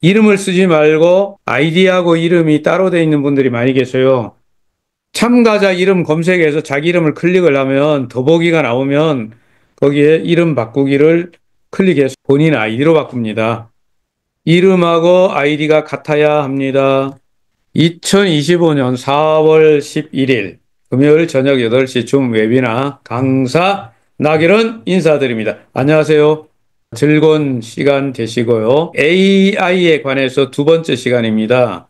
이름을 쓰지 말고 아이디하고 이름이 따로 돼 있는 분들이 많이 계세요. 참가자 이름 검색해서 자기 이름을 클릭을 하면 더보기가 나오면 거기에 이름 바꾸기를 클릭해서 본인 아이디로 바꿉니다. 이름하고 아이디가 같아야 합니다. 2025년 4월 11일 금요일 저녁 8시쯤 웨비나 강사 나길은 인사드립니다. 안녕하세요. 즐거운 시간 되시고요. AI에 관해서 두 번째 시간입니다.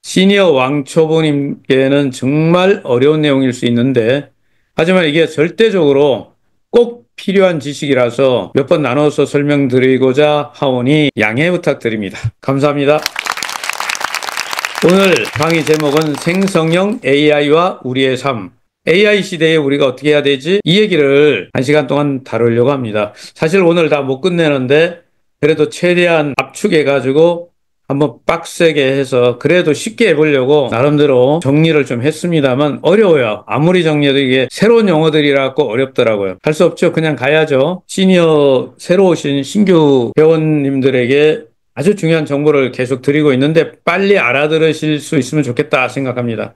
시니어 왕초보님께는 정말 어려운 내용일 수 있는데 하지만 이게 절대적으로 꼭 필요한 지식이라서 몇 번 나눠서 설명드리고자 하오니 양해 부탁드립니다. 감사합니다. 오늘 강의 제목은 생성형 AI와 우리의 삶. AI 시대에 우리가 어떻게 해야 되지? 이 얘기를 1시간 동안 다루려고 합니다. 사실 오늘 다 못 끝내는데 그래도 최대한 압축해가지고 한번 빡세게 해서 그래도 쉽게 해보려고 나름대로 정리를 좀 했습니다만 어려워요. 아무리 정리해도 이게 새로운 용어들이라고 어렵더라고요. 할 수 없죠. 그냥 가야죠. 시니어 새로 오신 신규 회원님들에게 아주 중요한 정보를 계속 드리고 있는데 빨리 알아들으실 수 있으면 좋겠다 생각합니다.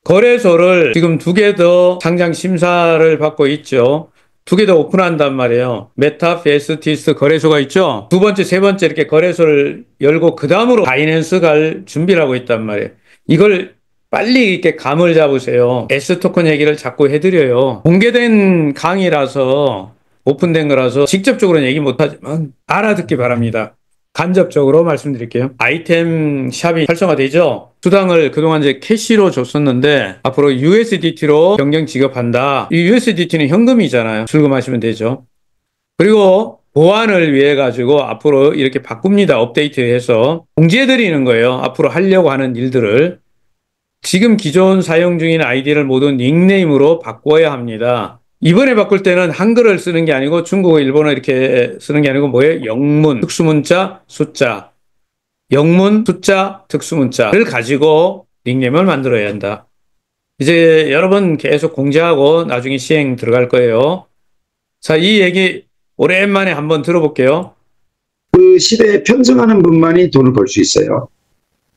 거래소를 지금 2개 더 상장 심사를 받고 있죠. 2개 더 오픈한단 말이에요. 메타페스티스 거래소가 있죠. 두 번째, 세 번째 이렇게 거래소를 열고 그 다음으로 바이낸스 갈 준비를 하고 있단 말이에요. 이걸 빨리 이렇게 감을 잡으세요. S토큰 얘기를 자꾸 해드려요. 공개된 강의라서 오픈된 거라서 직접적으로는 얘기 못하지만 알아듣기 바랍니다. 간접적으로 말씀드릴게요. 아이템 샵이 활성화되죠. 수당을 그동안 이제 캐시로 줬었는데 앞으로 USDT로 변경 지급한다. 이 USDT는 현금이잖아요. 출금하시면 되죠. 그리고 보안을 위해 가지고 앞으로 이렇게 바꿉니다. 업데이트해서 공지해 드리는 거예요. 앞으로 하려고 하는 일들을. 지금 기존 사용 중인 아이디를 모두 닉네임으로 바꿔야 합니다. 이번에 바꿀 때는 한글을 쓰는 게 아니고 중국어, 일본어 이렇게 쓰는 게 아니고 뭐예요? 영문, 특수문자, 숫자. 영문, 숫자, 특수문자를 가지고 닉네임을 만들어야 한다. 이제 여러 번 계속 공지하고 나중에 시행 들어갈 거예요. 자, 이 얘기 오랜만에 한번 들어볼게요. 그 시대에 편승하는 분만이 돈을 벌 수 있어요.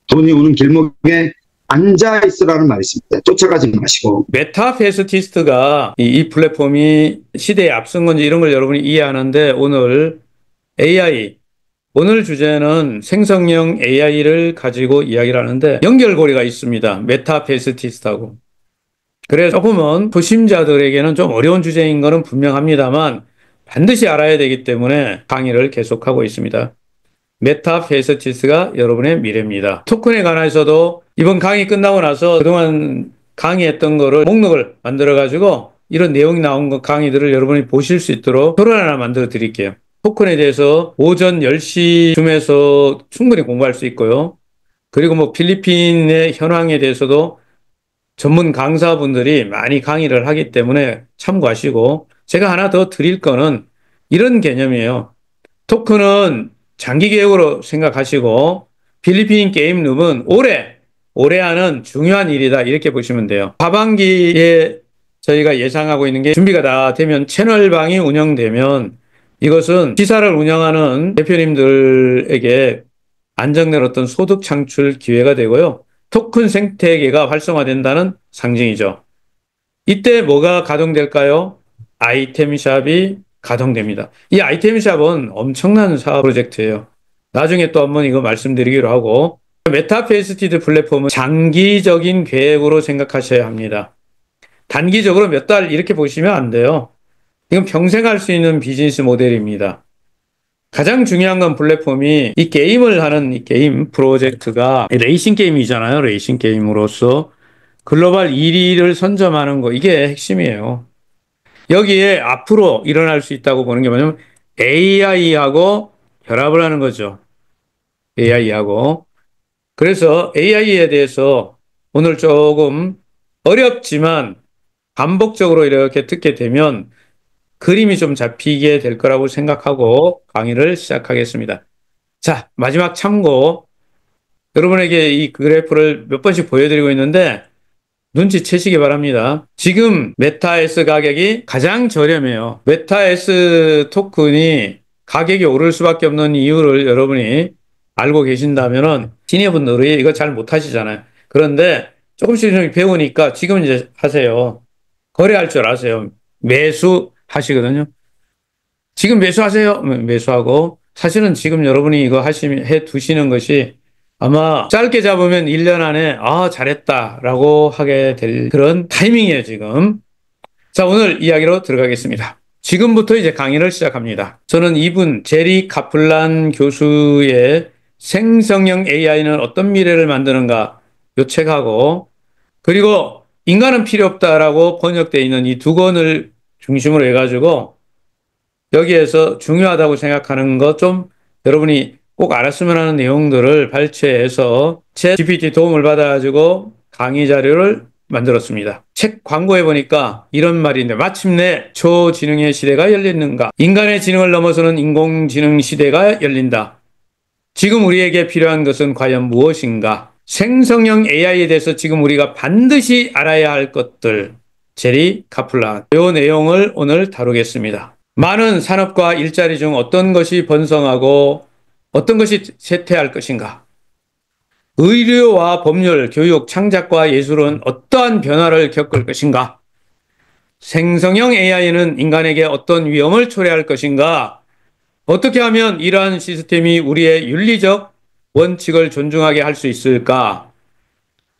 돈이 오는 길목에 앉아 있으라는 말이 있습니다. 쫓아가지 마시고. 메타페스티스트가 이 플랫폼이 시대에 앞선 건지 이런 걸 여러분이 이해하는데 오늘 AI, 오늘 주제는 생성형 AI를 가지고 이야기를 하는데 연결고리가 있습니다. 메타페스티스트하고. 그래서 조금은 초심자들에게는 좀 어려운 주제인 것은 분명합니다만 반드시 알아야 되기 때문에 강의를 계속하고 있습니다. 메타페스티스가 여러분의 미래입니다. 토큰에 관해서도 이번 강의 끝나고 나서 그동안 강의했던 거를 목록을 만들어가지고 이런 내용이 나온 거 강의들을 여러분이 보실 수 있도록 표를 하나 만들어 드릴게요. 토큰에 대해서 오전 10시쯤에서 충분히 공부할 수 있고요. 그리고 뭐 필리핀의 현황에 대해서도 전문 강사분들이 많이 강의를 하기 때문에 참고하시고 제가 하나 더 드릴 거는 이런 개념이에요. 토큰은 장기 계획으로 생각하시고 필리핀 게임룸은 올해 하는 중요한 일이다 이렇게 보시면 돼요. 하반기에 저희가 예상하고 있는 게 준비가 다 되면 채널방이 운영되면 이것은 시사를 운영하는 대표님들에게 안정된 어떤 소득 창출 기회가 되고요. 토큰 생태계가 활성화된다는 상징이죠. 이때 뭐가 가동될까요? 아이템샵이 가동됩니다. 이 아이템샵은 엄청난 사업 프로젝트예요. 나중에 또 한번 이거 말씀드리기로 하고 메타페이스티드 플랫폼은 장기적인 계획으로 생각하셔야 합니다. 단기적으로 몇 달 이렇게 보시면 안 돼요. 이건 평생 할 수 있는 비즈니스 모델입니다. 가장 중요한 건 플랫폼이 이 게임을 하는 이 게임 프로젝트가 레이싱 게임이잖아요. 레이싱 게임으로서 글로벌 1위를 선점하는 거 이게 핵심이에요. 여기에 앞으로 일어날 수 있다고 보는 게 뭐냐면 AI하고 결합을 하는 거죠. AI하고. 그래서 AI에 대해서 오늘 조금 어렵지만 반복적으로 이렇게 듣게 되면 그림이 좀 잡히게 될 거라고 생각하고 강의를 시작하겠습니다. 자, 마지막 참고. 여러분에게 이 그래프를 몇 번씩 보여드리고 있는데 눈치채시기 바랍니다. 지금 메타S 가격이 가장 저렴해요. 메타S 토큰이 가격이 오를 수밖에 없는 이유를 여러분이 알고 계신다면은 시니어분들이 이거 잘 못하시잖아요. 그런데 조금씩 좀 배우니까 지금 이제 하세요. 거래할 줄 아세요. 매수 하시거든요. 지금 매수하세요. 매수하고 사실은 지금 여러분이 이거 해 두시는 것이 아마 짧게 잡으면 1년 안에 잘했다라고 하게 될 그런 타이밍이에요, 지금. 자, 오늘 이야기로 들어가겠습니다. 지금부터 이제 강의를 시작합니다. 저는 이분 제리 카플란 교수의 생성형 AI는 어떤 미래를 만드는가 요 책하고 그리고 인간은 필요 없다라고 번역되어 있는 이 두 권을 중심으로 해가지고 여기에서 중요하다고 생각하는 것 좀 여러분이 꼭 알았으면 하는 내용들을 발췌해서 챗 GPT 도움을 받아가지고 강의 자료를 만들었습니다. 책 광고에 보니까 이런 말인데 마침내 초지능의 시대가 열리는가? 인간의 지능을 넘어서는 인공지능 시대가 열린다. 지금 우리에게 필요한 것은 과연 무엇인가? 생성형 AI에 대해서 지금 우리가 반드시 알아야 할 것들. 제리 카플란. 이 내용을 오늘 다루겠습니다. 많은 산업과 일자리 중 어떤 것이 번성하고 어떤 것이 쇠퇴할 것인가? 의료와 법률, 교육, 창작과 예술은 어떠한 변화를 겪을 것인가? 생성형 AI는 인간에게 어떤 위험을 초래할 것인가? 어떻게 하면 이러한 시스템이 우리의 윤리적 원칙을 존중하게 할 수 있을까?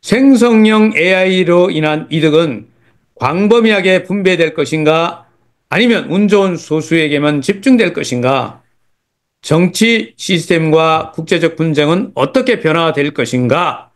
생성형 AI로 인한 이득은 광범위하게 분배될 것인가? 아니면 운 좋은 소수에게만 집중될 것인가? 정치 시스템과 국제적 분쟁은 어떻게 변화될 것인가?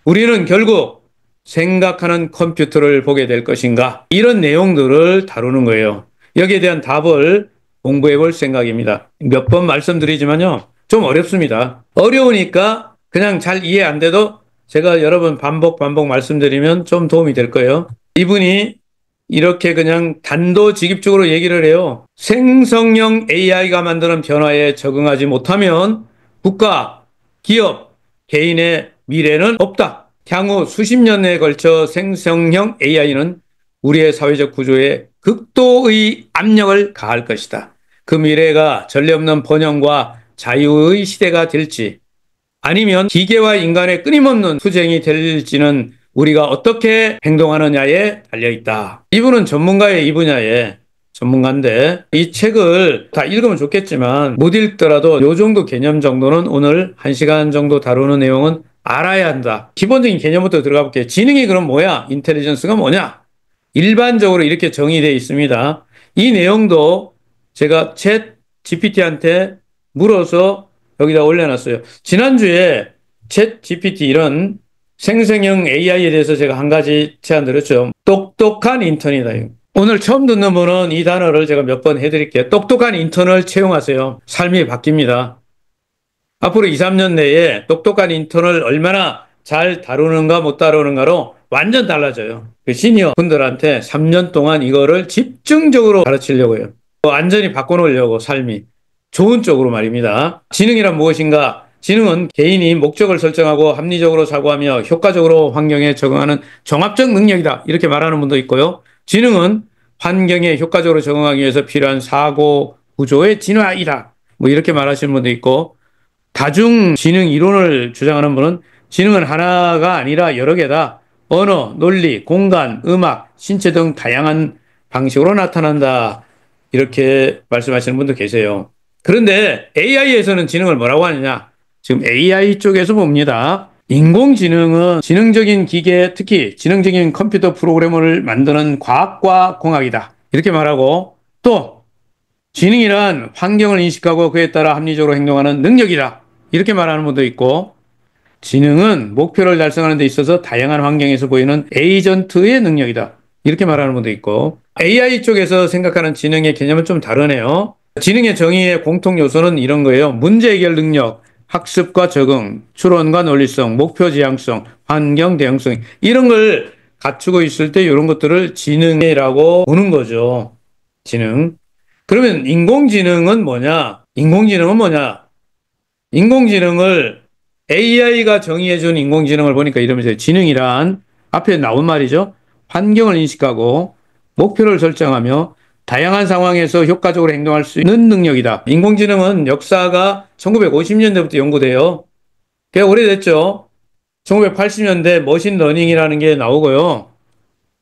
우리는 결국 생각하는 컴퓨터를 보게 될 것인가? 이런 내용들을 다루는 거예요. 여기에 대한 답을 공부해 볼 생각입니다. 몇 번 말씀드리지만요. 좀 어렵습니다. 어려우니까 그냥 잘 이해 안 돼도 제가 여러 번 반복 말씀드리면 좀 도움이 될 거예요. 이분이 이렇게 그냥 단도직입적으로 얘기를 해요. 생성형 AI가 만드는 변화에 적응하지 못하면 국가, 기업, 개인의 미래는 없다. 향후 수십 년에 걸쳐 생성형 AI는 우리의 사회적 구조에 극도의 압력을 가할 것이다. 그 미래가 전례 없는 번영과 자유의 시대가 될지 아니면 기계와 인간의 끊임없는 투쟁이 될지는 우리가 어떻게 행동하느냐에 달려있다. 이분은 전문가의 이 분야의 전문가인데 이 책을 다 읽으면 좋겠지만 못 읽더라도 요 정도 개념 정도는 오늘 1시간 정도 다루는 내용은 알아야 한다. 기본적인 개념부터 들어가 볼게요. 지능이 그럼 뭐야? 인텔리전스가 뭐냐? 일반적으로 이렇게 정의되어 있습니다. 이 내용도 제가 챗 GPT한테 물어서 여기다 올려놨어요. 지난주에 챗 GPT 이런 생성형 AI에 대해서 제가 한 가지 제안 드렸죠. 똑똑한 인턴이다. 오늘 처음 듣는 분은 이 단어를 제가 몇 번 해드릴게요. 똑똑한 인턴을 채용하세요. 삶이 바뀝니다. 앞으로 2, 3년 내에 똑똑한 인턴을 얼마나 잘 다루는가 못 다루는가로 완전 달라져요. 그 시니어 분들한테 3년 동안 이거를 집중적으로 가르치려고 해요. 완전히 바꿔놓으려고 삶이. 좋은 쪽으로 말입니다. 지능이란 무엇인가? 지능은 개인이 목적을 설정하고 합리적으로 사고하며 효과적으로 환경에 적응하는 종합적 능력이다. 이렇게 말하는 분도 있고요. 지능은 환경에 효과적으로 적응하기 위해서 필요한 사고 구조의 진화이다. 뭐 이렇게 말하시는 분도 있고 다중 지능 이론을 주장하는 분은 지능은 하나가 아니라 여러 개다. 언어, 논리, 공간, 음악, 신체 등 다양한 방식으로 나타난다. 이렇게 말씀하시는 분도 계세요. 그런데 AI에서는 지능을 뭐라고 하느냐? 지금 AI 쪽에서 봅니다. 인공지능은 지능적인 기계, 특히 지능적인 컴퓨터 프로그램을 만드는 과학과 공학이다. 이렇게 말하고 또 지능이란 환경을 인식하고 그에 따라 합리적으로 행동하는 능력이다. 이렇게 말하는 분도 있고 지능은 목표를 달성하는 데 있어서 다양한 환경에서 보이는 에이전트의 능력이다. 이렇게 말하는 분도 있고 AI 쪽에서 생각하는 지능의 개념은 좀 다르네요. 지능의 정의의 공통 요소는 이런 거예요. 문제 해결 능력, 학습과 적응, 추론과 논리성, 목표 지향성, 환경 대응성 이런 걸 갖추고 있을 때 이런 것들을 지능이라고 보는 거죠. 지능. 그러면 인공지능은 뭐냐? 인공지능을 AI가 정의해준 인공지능을 보니까 이러면서 지능이란 앞에 나온 말이죠. 환경을 인식하고 목표를 설정하며 다양한 상황에서 효과적으로 행동할 수 있는 능력이다. 인공지능은 역사가 1950년대부터 연구돼요. 꽤 오래됐죠. 1980년대 머신러닝이라는 게 나오고요.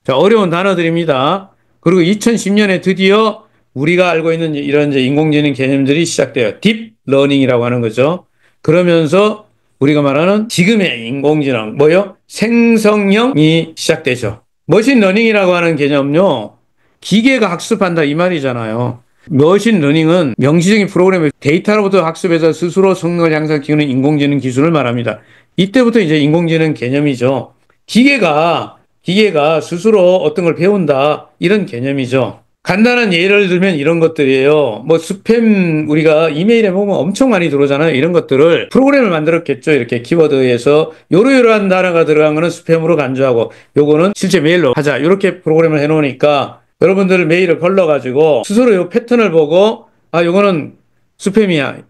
자, 어려운 단어들입니다. 그리고 2010년에 드디어 우리가 알고 있는 이런 이제 인공지능 개념들이 시작돼요. 딥러닝이라고 하는 거죠. 그러면서 우리가 말하는 지금의 인공지능, 뭐요? 생성형이 시작되죠. 머신러닝이라고 하는 개념요. 기계가 학습한다 이 말이잖아요. 머신러닝은 명시적인 프로그램의 데이터로부터 학습해서 스스로 성능을 향상시키는 인공지능 기술을 말합니다. 이때부터 이제 인공지능 개념이죠. 기계가 스스로 어떤 걸 배운다 이런 개념이죠. 간단한 예를 들면 이런 것들이에요. 뭐 스팸 우리가 이메일에 보면 엄청 많이 들어오잖아요. 이런 것들을 프로그램을 만들었겠죠. 이렇게 키워드에서 요러요러한 단어가 들어간 거는 스팸으로 간주하고 요거는 실제 메일로 하자. 이렇게 프로그램을 해놓으니까 여러분들 메일을 걸러가지고 스스로 요 패턴을 보고 아 요거는 스팸이야.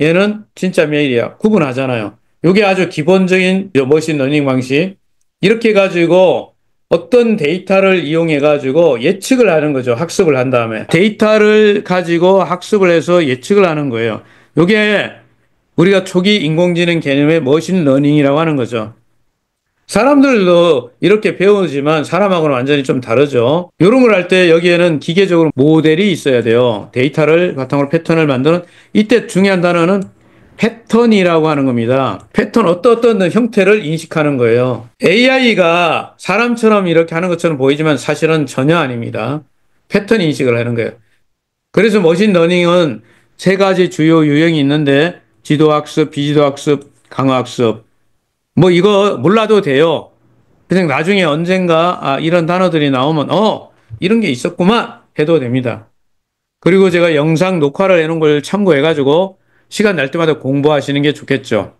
얘는 진짜 메일이야. 구분하잖아요. 요게 아주 기본적인 머신러닝 방식. 이렇게 해가지고 어떤 데이터를 이용해가지고 예측을 하는 거죠. 학습을 한 다음에. 데이터를 가지고 학습을 해서 예측을 하는 거예요. 요게 우리가 초기 인공지능 개념의 머신러닝이라고 하는 거죠. 사람들도 이렇게 배우지만 사람하고는 완전히 좀 다르죠. 이런 걸 할 때 여기에는 기계적으로 모델이 있어야 돼요. 데이터를 바탕으로 패턴을 만드는 이때 중요한 단어는 패턴이라고 하는 겁니다. 패턴 어떤 형태를 인식하는 거예요. AI가 사람처럼 이렇게 하는 것처럼 보이지만 사실은 전혀 아닙니다. 패턴 인식을 하는 거예요. 그래서 머신러닝은 세 가지 주요 유형이 있는데 지도학습, 비지도학습, 강화학습 뭐 이거 몰라도 돼요. 그냥 나중에 언젠가 이런 단어들이 나오면 이런 게 있었구만 해도 됩니다. 그리고 제가 영상 녹화를 해놓은 걸 참고해가지고 시간 날 때마다 공부하시는 게 좋겠죠.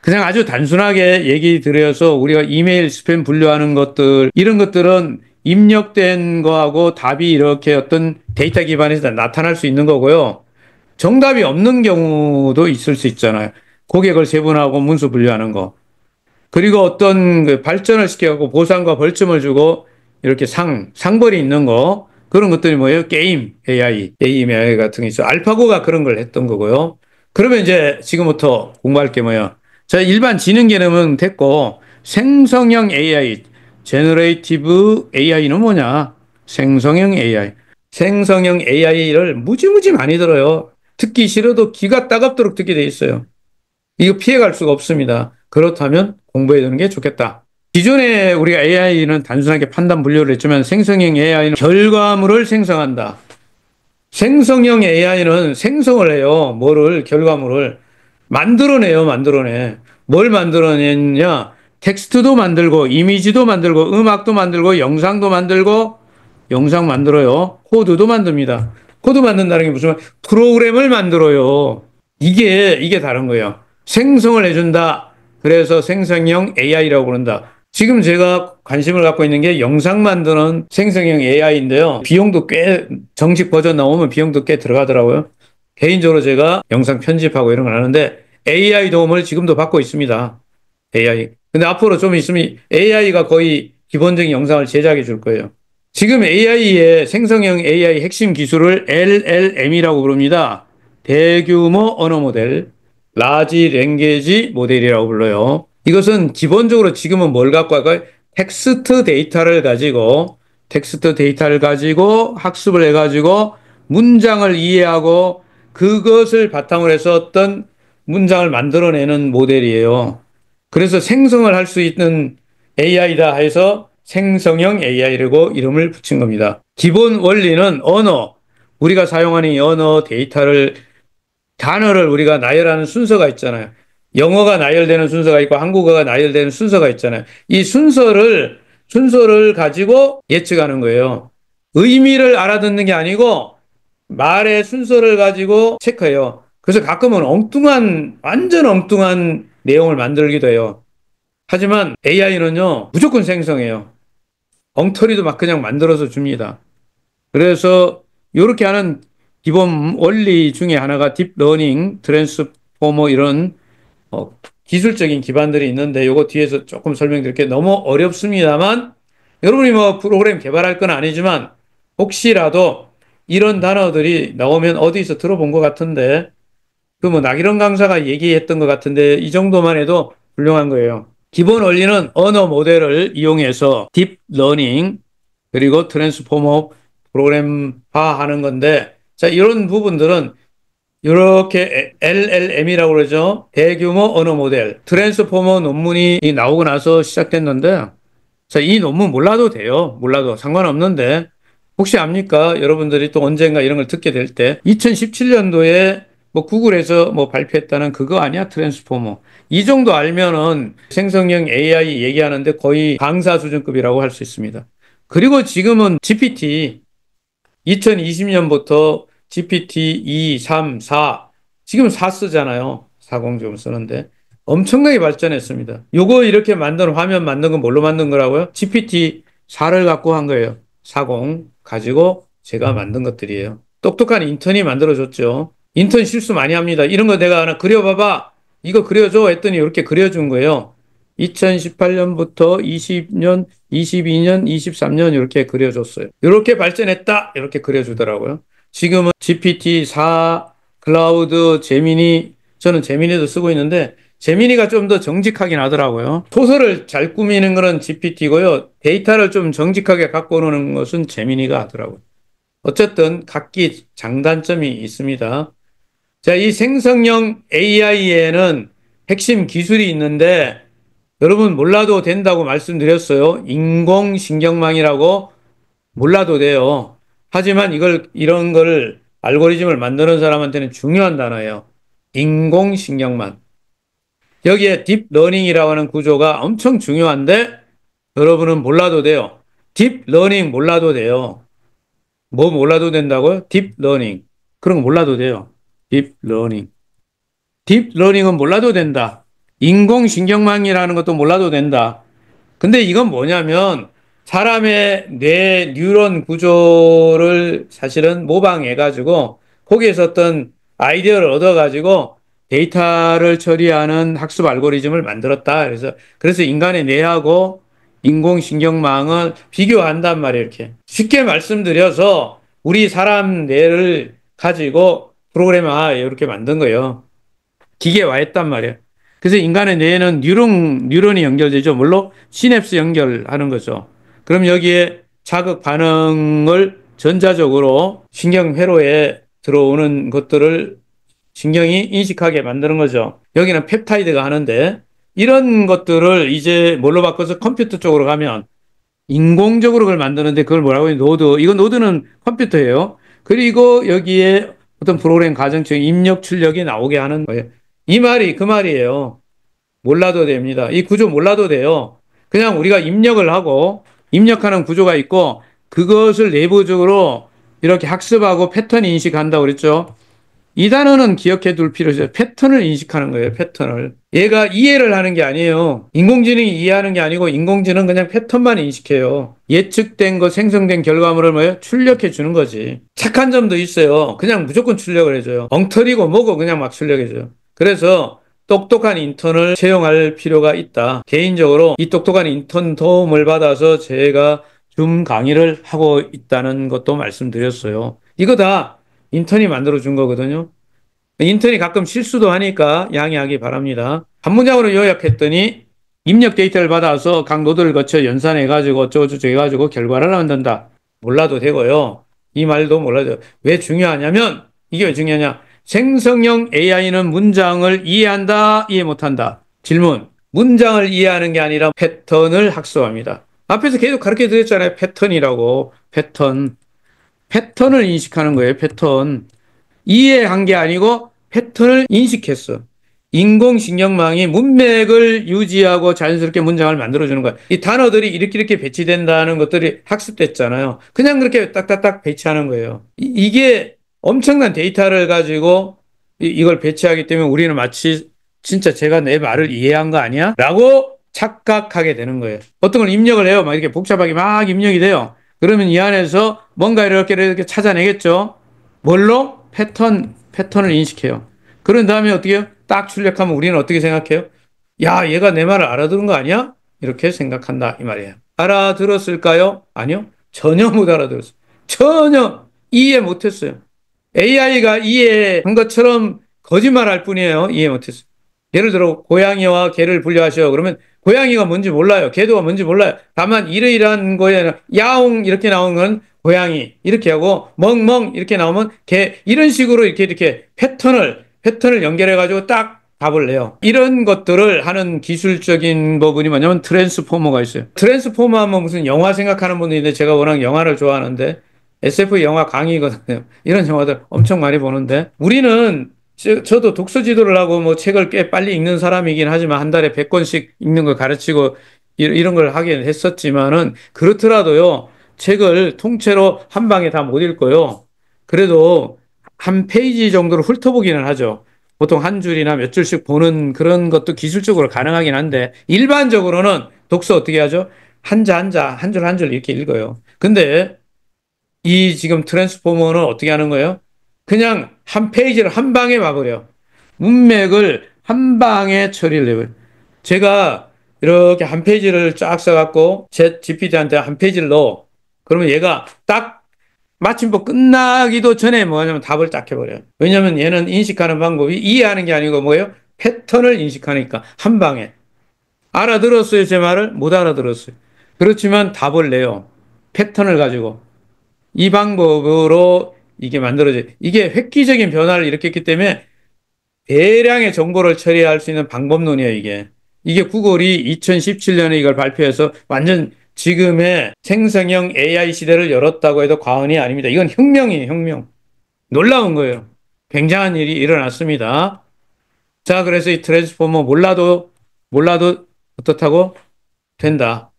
그냥 아주 단순하게 얘기 드려서 우리가 이메일 스팸 분류하는 것들 이런 것들은 입력된 거하고 답이 이렇게 어떤 데이터 기반에서 나타날 수 있는 거고요. 정답이 없는 경우도 있을 수 있잖아요. 고객을 세분하고 문서 분류하는 거. 그리고 어떤 그 발전을 시켜갖고 보상과 벌점을 주고 이렇게 상벌이 있는 거. 그런 것들이 뭐예요? 게임 AI 같은 게 있어. 알파고가 그런 걸 했던 거고요. 그러면 이제 지금부터 공부할 게 뭐예요? 자, 일반 지능 개념은 됐고, 생성형 AI, 제너레이티브 AI는 뭐냐? 생성형 AI. 생성형 AI를 무지무지 많이 들어요. 듣기 싫어도 귀가 따갑도록 듣게 돼 있어요. 이거 피해갈 수가 없습니다. 그렇다면 공부해야 되는 게 좋겠다. 기존에 우리가 AI는 단순하게 판단 분류를 했지만 생성형 AI는 결과물을 생성한다. 생성형 AI는 생성을 해요. 결과물을. 만들어내. 뭘 만들어내냐? 텍스트도 만들고, 이미지도 만들고, 음악도 만들고, 영상도 만들고, 영상 만들어요. 코드도 만듭니다. 코드 만든다는 게 무슨 말? 프로그램을 만들어요. 이게 다른 거예요. 생성을 해준다. 그래서 생성형 AI라고 그런다. 지금 제가 관심을 갖고 있는 게 영상 만드는 생성형 AI인데요. 비용도 꽤, 정식 버전 나오면 비용도 꽤 들어가더라고요. 개인적으로 제가 영상 편집하고 이런 걸 하는데 AI 도움을 지금도 받고 있습니다. AI. 근데 앞으로 좀 있으면 AI가 거의 기본적인 영상을 제작해 줄 거예요. 지금 AI의 생성형 AI 핵심 기술을 LLM이라고 부릅니다. 대규모 언어 모델, 라지 랭귀지 모델이라고 불러요. 이것은 기본적으로 지금은 뭘 갖고 할까요? 텍스트 데이터를 가지고 학습을 해가지고 문장을 이해하고 그것을 바탕으로 해서 어떤 문장을 만들어내는 모델이에요. 그래서 생성을 할 수 있는 AI다 해서 생성형 AI라고 이름을 붙인 겁니다. 기본 원리는 언어, 우리가 사용하는 이 언어 단어를 우리가 나열하는 순서가 있잖아요. 영어가 나열되는 순서가 있고 한국어가 나열되는 순서가 있잖아요. 이 순서를 가지고 예측하는 거예요. 의미를 알아듣는 게 아니고 말의 순서를 가지고 체크해요. 그래서 가끔은 완전 엉뚱한 내용을 만들기도 해요. 하지만 AI는요, 무조건 생성해요. 엉터리도 막 그냥 만들어서 줍니다. 그래서 이렇게 하는 기본 원리 중에 하나가 딥러닝, 트랜스포머 이런 기술적인 기반들이 있는데 이거 뒤에서 조금 설명드릴게요. 너무 어렵습니다만 여러분이 뭐 프로그램 개발할 건 아니지만 혹시라도 이런 단어들이 나오면 어디서 들어본 것 같은데, 그 뭐 나기론 강사가 얘기했던 것 같은데, 이 정도만 해도 훌륭한 거예요. 기본 원리는 언어 모델을 이용해서 딥 러닝, 그리고 트랜스포머 프로그램화하는 건데, 자, 이런 부분들은 이렇게 LLM이라고 그러죠. 대규모 언어 모델, 트랜스포머 논문이 나오고 나서 시작됐는데, 자, 이 논문 몰라도 돼요. 몰라도 상관없는데, 혹시 압니까? 여러분들이 또 언젠가 이런 걸 듣게 될 때, 2017년도에 뭐 구글에서 뭐 발표했다는 그거 아니야? 트랜스포머. 이 정도 알면은 생성형 AI 얘기하는데 거의 강사 수준급이라고 할 수 있습니다. 그리고 지금은 GPT, 2020년부터 GPT 2, 3, 4, 지금 4 쓰잖아요. 40 지금 쓰는데. 엄청나게 발전했습니다. 요거 이렇게 만든 화면 만든 건 뭘로 만든 거라고요? GPT 4를 갖고 한 거예요. 40 가지고 제가 만든 것들이에요. 똑똑한 인턴이 만들어줬죠. 인턴 실수 많이 합니다. 이런 거 내가 하나 그려봐봐. 이거 그려줘 했더니 이렇게 그려준 거예요. 2018년부터 20년, 22년, 23년 이렇게 그려줬어요. 이렇게 발전했다 이렇게 그려주더라고요. 지금은 GPT-4, 클라우드, 제미니, 저는 제미니도 쓰고 있는데 제미니가 좀 더 정직하긴 하더라고요. 소설을 잘 꾸미는 것은 GPT고요. 데이터를 좀 정직하게 갖고 오는 것은 제미니가 하더라고요. 어쨌든 각기 장단점이 있습니다. 자, 이 생성형 AI에는 핵심 기술이 있는데 여러분 몰라도 된다고 말씀드렸어요. 인공신경망이라고 몰라도 돼요. 하지만 이런 거를 알고리즘을 만드는 사람한테는 중요한 단어예요. 인공신경망. 여기에 딥러닝이라고 하는 구조가 엄청 중요한데 여러분은 몰라도 돼요. 딥러닝 몰라도 돼요. 뭐 몰라도 된다고요? 딥러닝. 그런 거 몰라도 돼요. 딥러닝. 딥러닝은 몰라도 된다. 인공신경망이라는 것도 몰라도 된다. 근데 이건 뭐냐면 사람의 뇌 뉴런 구조를 사실은 모방해가지고 거기에서 어떤 아이디어를 얻어가지고 데이터를 처리하는 학습 알고리즘을 만들었다. 그래서 인간의 뇌하고 인공신경망을 비교한단 말이에요. 이렇게 쉽게 말씀드려서 우리 사람 뇌를 가지고 프로그래머 이렇게 만든 거예요. 기계화했단 말이에요. 그래서 인간의 뇌에는 뉴런이 연결되죠. 물론 시냅스 연결하는 거죠. 그럼 여기에 자극 반응을 전자적으로 신경회로에 들어오는 것들을 신경이 인식하게 만드는 거죠. 여기는 펩타이드가 하는데 이런 것들을 이제 뭘로 바꿔서 컴퓨터 쪽으로 가면 인공적으로 그걸 만드는데 그걸 뭐라고 해요? 노드. 이거 노드는 컴퓨터예요. 그리고 여기에 어떤 프로그램 가정적 입력 출력이 나오게 하는 거예요. 이 말이 그 말이에요. 몰라도 됩니다. 이 구조 몰라도 돼요. 그냥 우리가 입력을 하고 입력하는 구조가 있고 그것을 내부적으로 이렇게 학습하고 패턴 인식한다고 그랬죠. 이 단어는 기억해 둘 필요 있어요. 패턴을 인식하는 거예요. 패턴을. 얘가 이해를 하는 게 아니에요. 인공지능이 이해하는 게 아니고 인공지능은 그냥 패턴만 인식해요. 예측된 거 생성된 결과물을 뭐예요? 출력해 주는 거지. 착한 점도 있어요. 그냥 무조건 출력을 해줘요. 엉터리고 뭐고 그냥 막 출력해줘요. 그래서 똑똑한 인턴을 채용할 필요가 있다. 개인적으로 이 똑똑한 인턴 도움을 받아서 제가 줌 강의를 하고 있다는 것도 말씀드렸어요. 이거 다 인턴이 만들어준 거거든요. 인턴이 가끔 실수도 하니까 양해하기 바랍니다. 한 문장으로 요약했더니 입력 데이터를 받아서 각 노드를 거쳐 연산해가지고 어쩌고저쩌고 해가지고 결과를 만든다. 몰라도 되고요. 이 말도 몰라도 돼요. 왜 중요하냐면 이게 왜 중요하냐. 생성형 AI는 문장을 이해한다, 이해 못한다. 질문. 문장을 이해하는 게 아니라 패턴을 학습합니다. 앞에서 계속 가르쳐 드렸잖아요. 패턴이라고. 패턴. 패턴을 인식하는 거예요. 패턴. 이해한 게 아니고 패턴을 인식했어. 인공신경망이 문맥을 유지하고 자연스럽게 문장을 만들어주는 거야. 이 단어들이 이렇게 배치된다는 것들이 학습됐잖아요. 그냥 그렇게 딱딱딱 배치하는 거예요. 이게 엄청난 데이터를 가지고 이걸 배치하기 때문에 우리는 마치 진짜 제가 내 말을 이해한 거 아니야? 라고 착각하게 되는 거예요. 어떤 걸 입력을 해요. 막 이렇게 복잡하게 막 입력이 돼요. 그러면 이 안에서 뭔가 이렇게 찾아내겠죠. 뭘로? 패턴을 인식해요. 그런 다음에 어떻게 해요? 딱 출력하면 우리는 어떻게 생각해요? 야, 얘가 내 말을 알아들은 거 아니야? 이렇게 생각한다. 이 말이에요. 알아들었을까요? 아니요. 전혀 못 알아들었어요. 전혀. 이해 못했어요. AI가 이해한 것처럼 거짓말할 뿐이에요. 이해 못했어요. 예를 들어 고양이와 개를 분류하셔. 그러면 고양이가 뭔지 몰라요. 개도가 뭔지 몰라요. 다만 이러이러한 거에 야옹 이렇게 나오는 건 고양이 이렇게 하고 멍멍 이렇게 나오면 개 이런 식으로 이렇게 패턴을 연결해 가지고 딱 답을 내요. 이런 것들을 하는 기술적인 부분이 뭐냐면 트랜스포머가 있어요. 트랜스포머 하면 무슨 영화 생각하는 분들인데 제가 워낙 영화를 좋아하는데 SF 영화 강의거든요. 이런 영화들 엄청 많이 보는데 우리는 저도 독서 지도를 하고 뭐 책을 꽤 빨리 읽는 사람이긴 하지만 한 달에 100권씩 읽는 걸 가르치고 이런 걸 하긴 했었지만은 그렇더라도요. 책을 통째로 한 방에 다 못 읽고요. 그래도 한 페이지 정도로 훑어보기는 하죠. 보통 한 줄이나 몇 줄씩 보는 그런 것도 기술적으로 가능하긴 한데 일반적으로는 독서 어떻게 하죠? 한 줄 한 줄 이렇게 읽어요. 근데 이 지금 트랜스포머는 어떻게 하는 거예요? 그냥 한 페이지를 한 방에 와버려. 문맥을 한 방에 처리를 해버려. 제가 이렇게 한 페이지를 쫙 써갖고 챗 GPT한테 한 페이지를 넣어. 그러면 얘가 딱 마침표 끝나기도 전에 뭐 하냐면 답을 딱 해버려요. 왜냐면 얘는 인식하는 방법이 이해하는 게 아니고 뭐예요? 패턴을 인식하니까 한 방에. 알아들었어요, 제 말을? 못 알아들었어요. 그렇지만 답을 내요. 패턴을 가지고. 이 방법으로 이게 만들어져요. 이게 획기적인 변화를 일으켰기 때문에 대량의 정보를 처리할 수 있는 방법론이에요, 이게. 이게 구글이 2017년에 이걸 발표해서 완전 지금의 생성형 AI 시대를 열었다고 해도 과언이 아닙니다. 이건 혁명이에요, 혁명. 놀라운 거예요. 굉장한 일이 일어났습니다. 자, 그래서 이 트랜스포머 몰라도 어떻다고? 된다.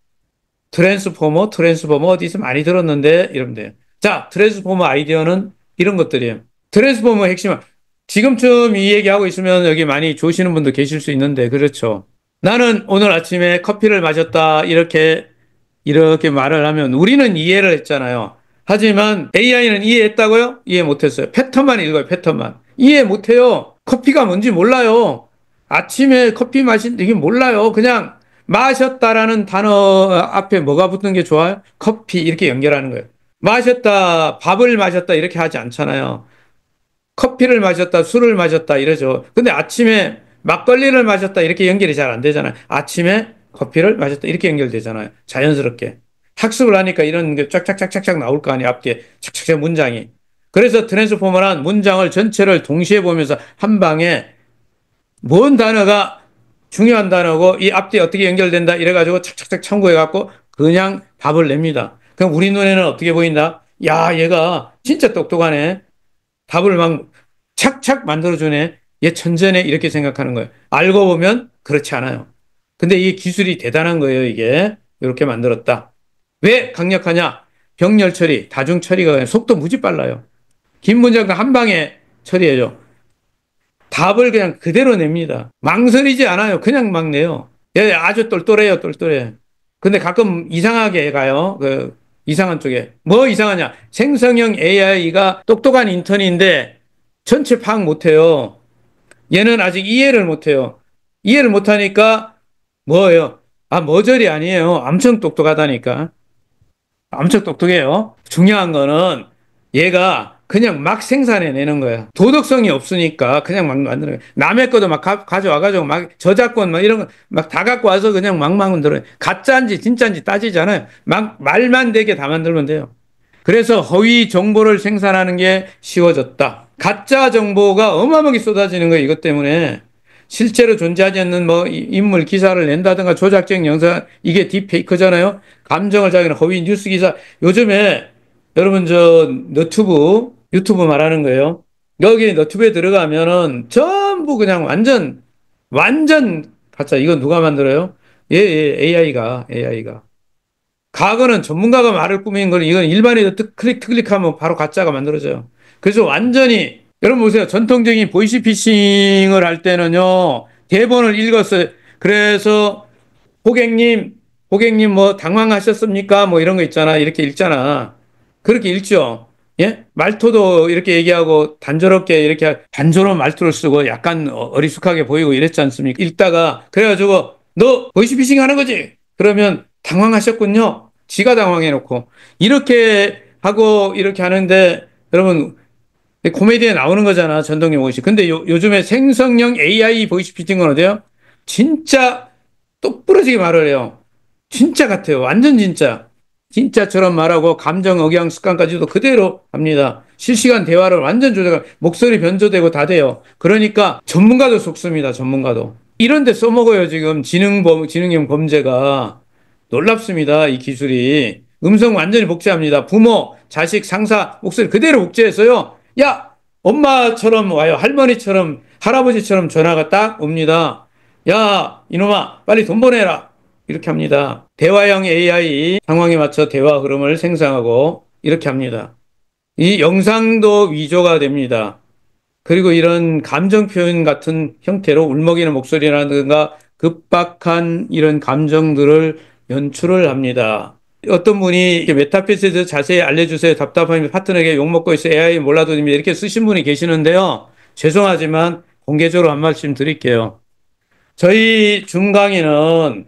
트랜스포머 어디서 많이 들었는데 이러면 돼요. 자, 트랜스포머 아이디어는 이런 것들이에요. 트랜스포머 핵심은 지금쯤 이 얘기하고 있으면 여기 많이 좋으시는 분도 계실 수 있는데 그렇죠. 나는 오늘 아침에 커피를 마셨다 이렇게 말을 하면 우리는 이해를 했잖아요. 하지만 AI는 이해했다고요? 이해 못했어요. 패턴만 읽어요. 패턴만. 이해 못해요. 커피가 뭔지 몰라요. 아침에 커피 마신 이게 몰라요. 그냥 마셨다라는 단어 앞에 뭐가 붙는 게 좋아요? 커피 이렇게 연결하는 거예요. 마셨다, 밥을 마셨다 이렇게 하지 않잖아요. 커피를 마셨다, 술을 마셨다 이러죠. 근데 아침에 막걸리를 마셨다 이렇게 연결이 잘 안 되잖아요. 아침에 커피를 마셨다 이렇게 연결되잖아요. 자연스럽게. 학습을 하니까 이런 게 쫙쫙쫙쫙쫙 나올 거 아니에요. 앞뒤에 착착착 문장이. 그래서 트랜스포머란 문장을 전체를 동시에 보면서 한 방에 뭔 단어가 중요한 단어고 이 앞뒤에 어떻게 연결된다 이래가지고 착착착 참고해갖고 그냥 답을 냅니다. 그럼 우리 눈에는 어떻게 보인다? 야, 얘가 진짜 똑똑하네. 답을 막 착착 만들어주네. 얘 천재네. 이렇게 생각하는 거예요. 알고 보면 그렇지 않아요. 근데 이 기술이 대단한 거예요, 이게. 이렇게 만들었다. 왜 강력하냐? 병렬 처리, 다중 처리가 속도 무지 빨라요. 긴 문장도 한 방에 처리해줘. 답을 그냥 그대로 냅니다. 망설이지 않아요. 그냥 막 내요. 얘 아주 똘똘해요, 똘똘해. 근데 가끔 이상하게 가요. 이상한 쪽에. 뭐 이상하냐? 생성형 AI가 똑똑한 인턴인데 전체 파악 못해요. 얘는 아직 이해를 못해요. 이해를 못하니까 뭐예요? 아, 머저리 아니에요. 엄청 똑똑하다니까. 엄청 똑똑해요. 중요한 거는 얘가 그냥 막 생산해내는 거야. 도덕성이 없으니까 그냥 막 만드는 거야. 남의 것도 막 가져와가지고 막 저작권 막 이런 거 막 다 갖고 와서 그냥 막 만들어요. 가짜인지 진짜인지 따지잖아요. 막 말만 되게 다 만들면 돼요. 그래서 허위 정보를 생산하는 게 쉬워졌다. 가짜 정보가 어마어마하게 쏟아지는 거예요. 이것 때문에. 실제로 존재하지 않는 뭐 인물 기사를 낸다든가 조작적 영상 이게 딥페이크잖아요. 감정을 자기는 허위 뉴스 기사. 요즘에 여러분 저 유튜브 말하는 거예요. 여기 너튜브에 들어가면은 전부 그냥 완전 가짜. 이건 누가 만들어요? AI가. 과거는 전문가가 말을 꾸민 걸 이건 일반인도 클릭하면 바로 가짜가 만들어져요. 그래서 완전히 여러분 보세요. 전통적인 보이스피싱을 할 때는요. 대본을 읽었어요. 그래서 고객님 뭐 당황하셨습니까? 뭐 이런 거 있잖아. 이렇게 읽잖아. 그렇게 읽죠. 예? 말투도 이렇게 얘기하고 단조롭게 이렇게 단조로운 말투를 쓰고 약간 어리숙하게 보이고 이랬지 않습니까? 읽다가 그래가지고 너 보이스피싱 하는 거지? 그러면 당황하셨군요. 지가 당황해놓고 이렇게 하고 이렇게 하는데 여러분, 코미디에 나오는 거잖아, 전동용 옷이. 근데 요즘에 생성형 AI 보이스피싱은 어때요? 진짜 똑부러지게 말을 해요. 진짜 같아요. 완전 진짜. 진짜처럼 말하고 감정 억양 습관까지도 그대로 합니다. 실시간 대화를 완전 조작하고 목소리 변조되고 다 돼요. 그러니까 전문가도 속습니다. 전문가도. 이런 데 써먹어요. 지금 지능형 범죄가. 놀랍습니다. 이 기술이. 음성 완전히 복제합니다. 부모, 자식, 상사 목소리 그대로 복제해서요. 야, 엄마처럼 와요. 할머니처럼, 할아버지처럼 전화가 딱 옵니다. 야, 이놈아, 빨리 돈 보내라. 이렇게 합니다. 대화형 AI 상황에 맞춰 대화 흐름을 생성하고 이렇게 합니다. 이 영상도 위조가 됩니다. 그리고 이런 감정 표현 같은 형태로 울먹이는 목소리라든가 급박한 이런 감정들을 연출을 합니다. 어떤 분이 메타피스에 대해서 자세히 알려주세요. 답답하면 파트너에게 욕먹고 있어 AI 몰라도 됩니다. 이렇게 쓰신 분이 계시는데요. 죄송하지만 공개적으로 한 말씀 드릴게요. 저희 줌 강의는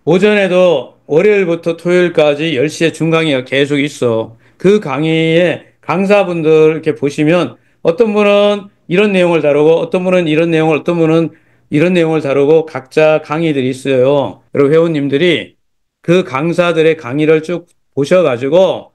오전에도 월요일부터 토요일까지 10시에 줌 강의가 계속 있어. 그 강의에 강사분들 이렇게 보시면 어떤 분은 이런 내용을 다루고 어떤 분은 이런 내용을 어떤 분은 이런 내용을 다루고 각자 강의들이 있어요. 여러분 회원님들이 그 강사들의 강의를 쭉 보셔가지고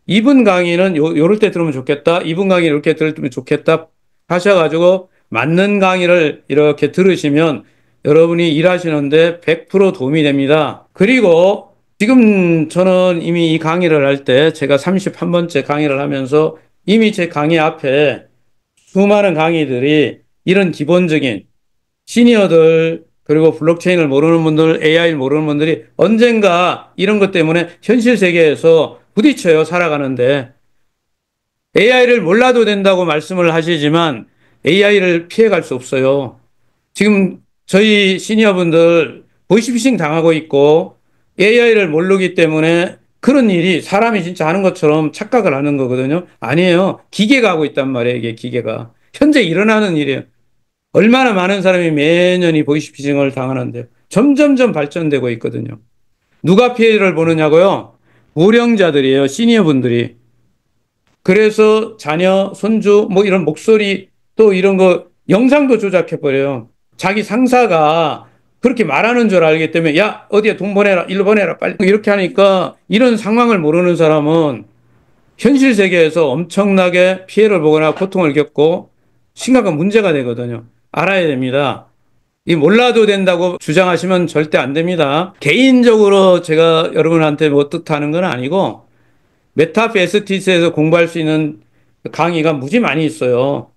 이분 강의는 요럴 때 들으면 좋겠다. 이분 강의 이렇게 들으면 좋겠다 하셔가지고 맞는 강의를 이렇게 들으시면 여러분이 일하시는데 100% 도움이 됩니다. 그리고 지금 저는 이미 이 강의를 할 때 제가 31번째 강의를 하면서 이미 제 강의 앞에 수많은 강의들이 이런 기본적인 시니어들 그리고 블록체인을 모르는 분들, AI를 모르는 분들이 언젠가 이런 것 때문에 현실 세계에서 부딪혀요, 살아가는데. AI를 몰라도 된다고 말씀을 하시지만 AI를 피해갈 수 없어요. 지금 저희 시니어분들 보이스피싱 당하고 있고 AI를 모르기 때문에 그런 일이 사람이 진짜 하는 것처럼 착각을 하는 거거든요. 아니에요. 기계가 하고 있단 말이에요. 이게 기계가. 현재 일어나는 일이에요. 얼마나 많은 사람이 매년 이 보이스피싱을 당하는데요. 점점점 발전되고 있거든요. 누가 피해를 보느냐고요? 고령자들이에요. 시니어분들이. 그래서 자녀, 손주, 뭐 이런 목소리 또 이런 거 영상도 조작해버려요. 자기 상사가 그렇게 말하는 줄 알기 때문에 야, 어디에 돈 보내라, 일로 보내라, 빨리. 이렇게 하니까 이런 상황을 모르는 사람은 현실 세계에서 엄청나게 피해를 보거나 고통을 겪고 심각한 문제가 되거든요. 알아야 됩니다. 이 몰라도 된다고 주장하시면 절대 안 됩니다. 개인적으로 제가 여러분한테 뭐 뜻하는 건 아니고 메타페스티스에서 공부할 수 있는 강의가 무지 많이 있어요.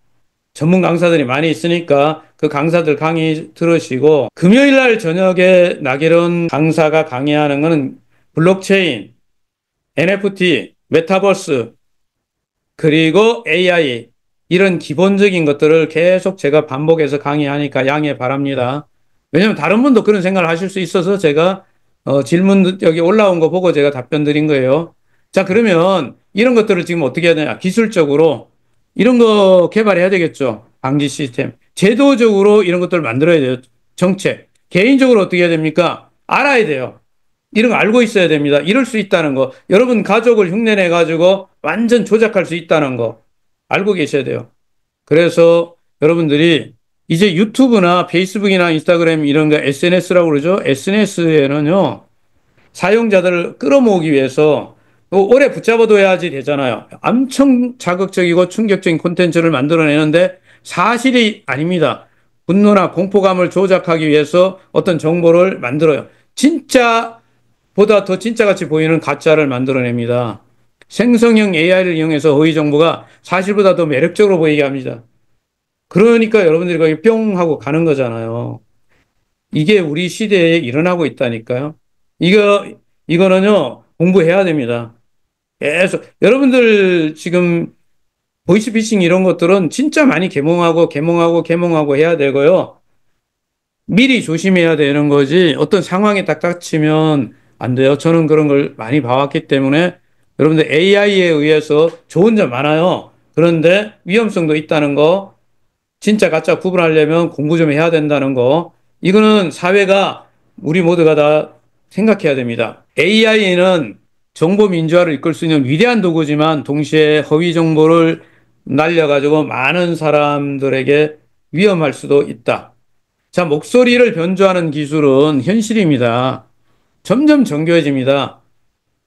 전문 강사들이 많이 있으니까 그 강사들 강의 들으시고 금요일 날 저녁에 나기론 강사가 강의하는 거는 블록체인, NFT, 메타버스 그리고 AI 이런 기본적인 것들을 계속 제가 반복해서 강의하니까 양해 바랍니다. 왜냐하면 다른 분도 그런 생각을 하실 수 있어서 제가 질문 여기 올라온 거 보고 제가 답변 드린 거예요. 자, 그러면 이런 것들을 지금 어떻게 해야 되냐? 기술적으로 이런 거 개발해야 되겠죠. 방지 시스템. 제도적으로 이런 것들을 만들어야 돼요. 정책. 개인적으로 어떻게 해야 됩니까? 알아야 돼요. 이런 거 알고 있어야 됩니다. 이럴 수 있다는 거. 여러분 가족을 흉내내 가지고 완전 조작할 수 있다는 거 알고 계셔야 돼요. 그래서 여러분들이 이제 유튜브나 페이스북이나 인스타그램 이런 거 SNS라고 그러죠. SNS에는요. 사용자들을 끌어모으기 위해서 오래 붙잡아둬야지 되잖아요. 엄청 자극적이고 충격적인 콘텐츠를 만들어내는데 사실이 아닙니다. 분노나 공포감을 조작하기 위해서 어떤 정보를 만들어요. 진짜 보다 더 진짜같이 보이는 가짜를 만들어냅니다. 생성형 AI를 이용해서 허위 정보가 사실보다 더 매력적으로 보이게 합니다. 그러니까 여러분들이 거기 뿅 하고 가는 거잖아요. 이게 우리 시대에 일어나고 있다니까요. 이거는요, 공부해야 됩니다. 계속. 여러분들 지금 보이스피싱 이런 것들은 진짜 많이 개몽하고 해야 되고요. 미리 조심해야 되는 거지 어떤 상황에 딱 닥치면 안 돼요. 저는 그런 걸 많이 봐왔기 때문에 여러분들 AI에 의해서 좋은 점 많아요. 그런데 위험성도 있다는 거, 진짜 가짜 구분하려면 공부 좀 해야 된다는 거, 이거는 사회가 우리 모두가 다 생각해야 됩니다. AI는 정보 민주화를 이끌 수 있는 위대한 도구지만 동시에 허위 정보를 날려가지고 많은 사람들에게 위험할 수도 있다. 자, 목소리를 변조하는 기술은 현실입니다. 점점 정교해집니다.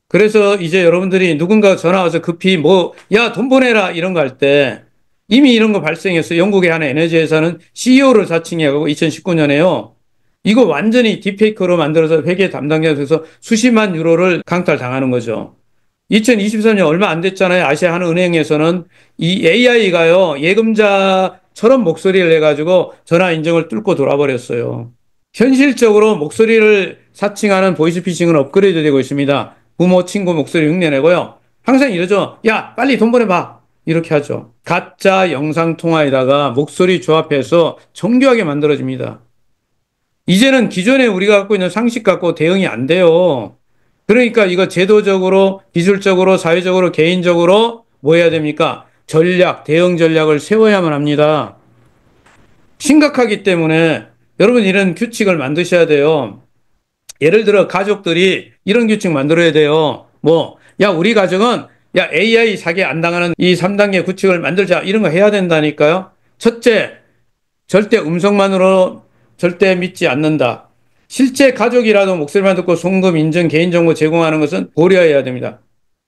그래서 이제 여러분들이 누군가 전화 와서 급히 뭐, 야, 돈 보내라 이런 거 할 때 이미 이런 거 발생했어요. 영국의 한 에너지 회사는 CEO를 사칭해가고 2019년에요. 이거 완전히 딥페이크로 만들어서 회계 담당자가 돼서 수십만 유로를 강탈당하는 거죠. 2023년 얼마 안 됐잖아요. 아시아 한 은행에서는 이 AI가요, 예금자처럼 목소리를 내가지고 전화 인증을 뚫고 돌아버렸어요. 현실적으로 목소리를 사칭하는 보이스피싱은 업그레이드 되고 있습니다. 부모, 친구 목소리 흉내내고요. 항상 이러죠. 야, 빨리 돈 보내봐. 이렇게 하죠. 가짜 영상통화에다가 목소리 조합해서 정교하게 만들어집니다. 이제는 기존에 우리가 갖고 있는 상식 갖고 대응이 안 돼요. 그러니까 이거 제도적으로, 기술적으로, 사회적으로, 개인적으로 뭐 해야 됩니까? 전략, 대응 전략을 세워야만 합니다. 심각하기 때문에 여러분 이런 규칙을 만드셔야 돼요. 예를 들어 가족들이 이런 규칙 만들어야 돼요. 뭐, 야, 우리 가정은 야, AI 사기 안 당하는 이 3단계 규칙을 만들자. 이런 거 해야 된다니까요. 첫째, 절대 음성만으로 절대 믿지 않는다. 실제 가족이라도 목소리만 듣고 송금, 인증, 개인정보 제공하는 것은 고려해야 됩니다.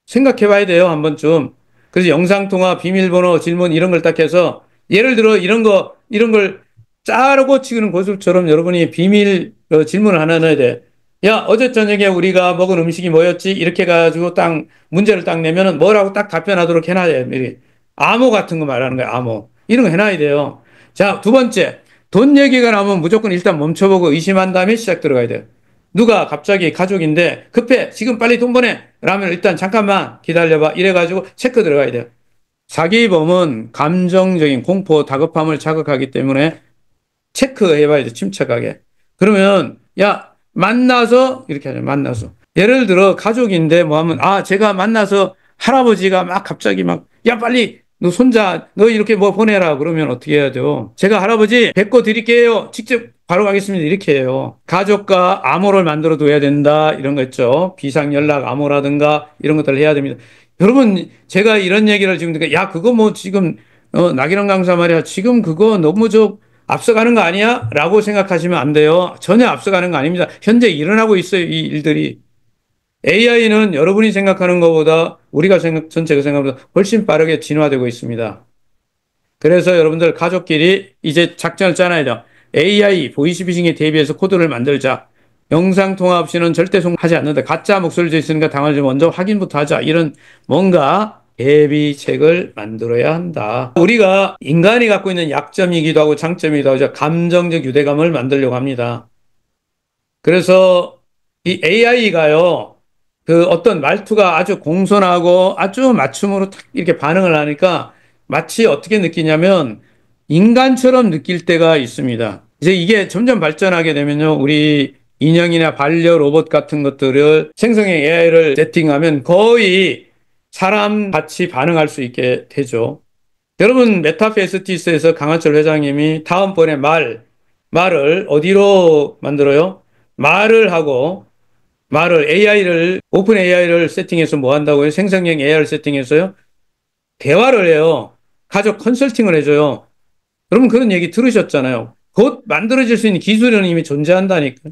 생각해 봐야 돼요, 한 번쯤. 그래서 영상통화, 비밀번호, 질문 이런 걸 딱 해서 예를 들어 이런 걸 짜르고 치는 고수처럼 여러분이 비밀 질문을 하나 넣어야 돼. 야, 어제 저녁에 우리가 먹은 음식이 뭐였지? 이렇게 해가지고 딱 문제를 딱 내면은 뭐라고 딱 답변하도록 해놔야 돼. 미리. 암호 같은 거 말하는 거야, 암호. 이런 거 해놔야 돼요. 자, 두 번째. 돈 얘기가 나오면 무조건 일단 멈춰보고 의심한 다음에 시작 들어가야 돼요. 누가 갑자기 가족인데 급해 지금 빨리 돈 보내 라면 일단 잠깐만 기다려봐 이래가지고 체크 들어가야 돼요. 사기범은 감정적인 공포 다급함을 자극하기 때문에 체크해봐야 돼. 침착하게. 그러면 야 만나서 이렇게 하죠. 만나서 예를 들어 가족인데 뭐 하면 아 제가 만나서 할아버지가 막 갑자기 막 야 빨리 너 손자 너 이렇게 뭐 보내라 그러면 어떻게 해야 돼요? 제가 할아버지 뵙고 드릴게요. 직접 바로 가겠습니다. 이렇게 해요. 가족과 암호를 만들어 둬야 된다. 이런 거 있죠. 비상연락 암호라든가 이런 것들을 해야 됩니다. 여러분 제가 이런 얘기를 지금 듣니까 야 그거 뭐 지금 나기랑 강사 말이야. 지금 그거 너무 앞서가는 거 아니야? 라고 생각하시면 안 돼요. 전혀 앞서가는 거 아닙니다. 현재 일어나고 있어요. 이 일들이. AI는 여러분이 생각하는 것보다 우리가 전체가 생각보다 훨씬 빠르게 진화되고 있습니다. 그래서 여러분들 가족끼리 이제 작전을 짜놔야 돼요. AI 보이스피싱에 대비해서 코드를 만들자. 영상통화 없이는 절대 송하지 않는다. 가짜 목소리도 있으니까 당하지 먼저 확인부터 하자. 이런 뭔가 대비책을 만들어야 한다. 우리가 인간이 갖고 있는 약점이기도 하고 장점이기도 하고 감정적 유대감을 만들려고 합니다. 그래서 이 AI가요. 그 어떤 말투가 아주 공손하고 아주 맞춤으로 탁 이렇게 반응을 하니까 마치 어떻게 느끼냐면 인간처럼 느낄 때가 있습니다. 이제 이게 점점 발전하게 되면요. 우리 인형이나 반려 로봇 같은 것들을 생성형 AI를 세팅하면 거의 사람 같이 반응할 수 있게 되죠. 여러분 메타페스티스에서 강한철 회장님이 다음번에 말을 어디로 만들어요? 말을 AI를 오픈 AI를 세팅해서 뭐 한다고요? 생성형 AI를 세팅해서요. 대화를 해요. 가족 컨설팅을 해줘요. 여러분 그런 얘기 들으셨잖아요. 곧 만들어질 수 있는 기술은 이미 존재한다니까.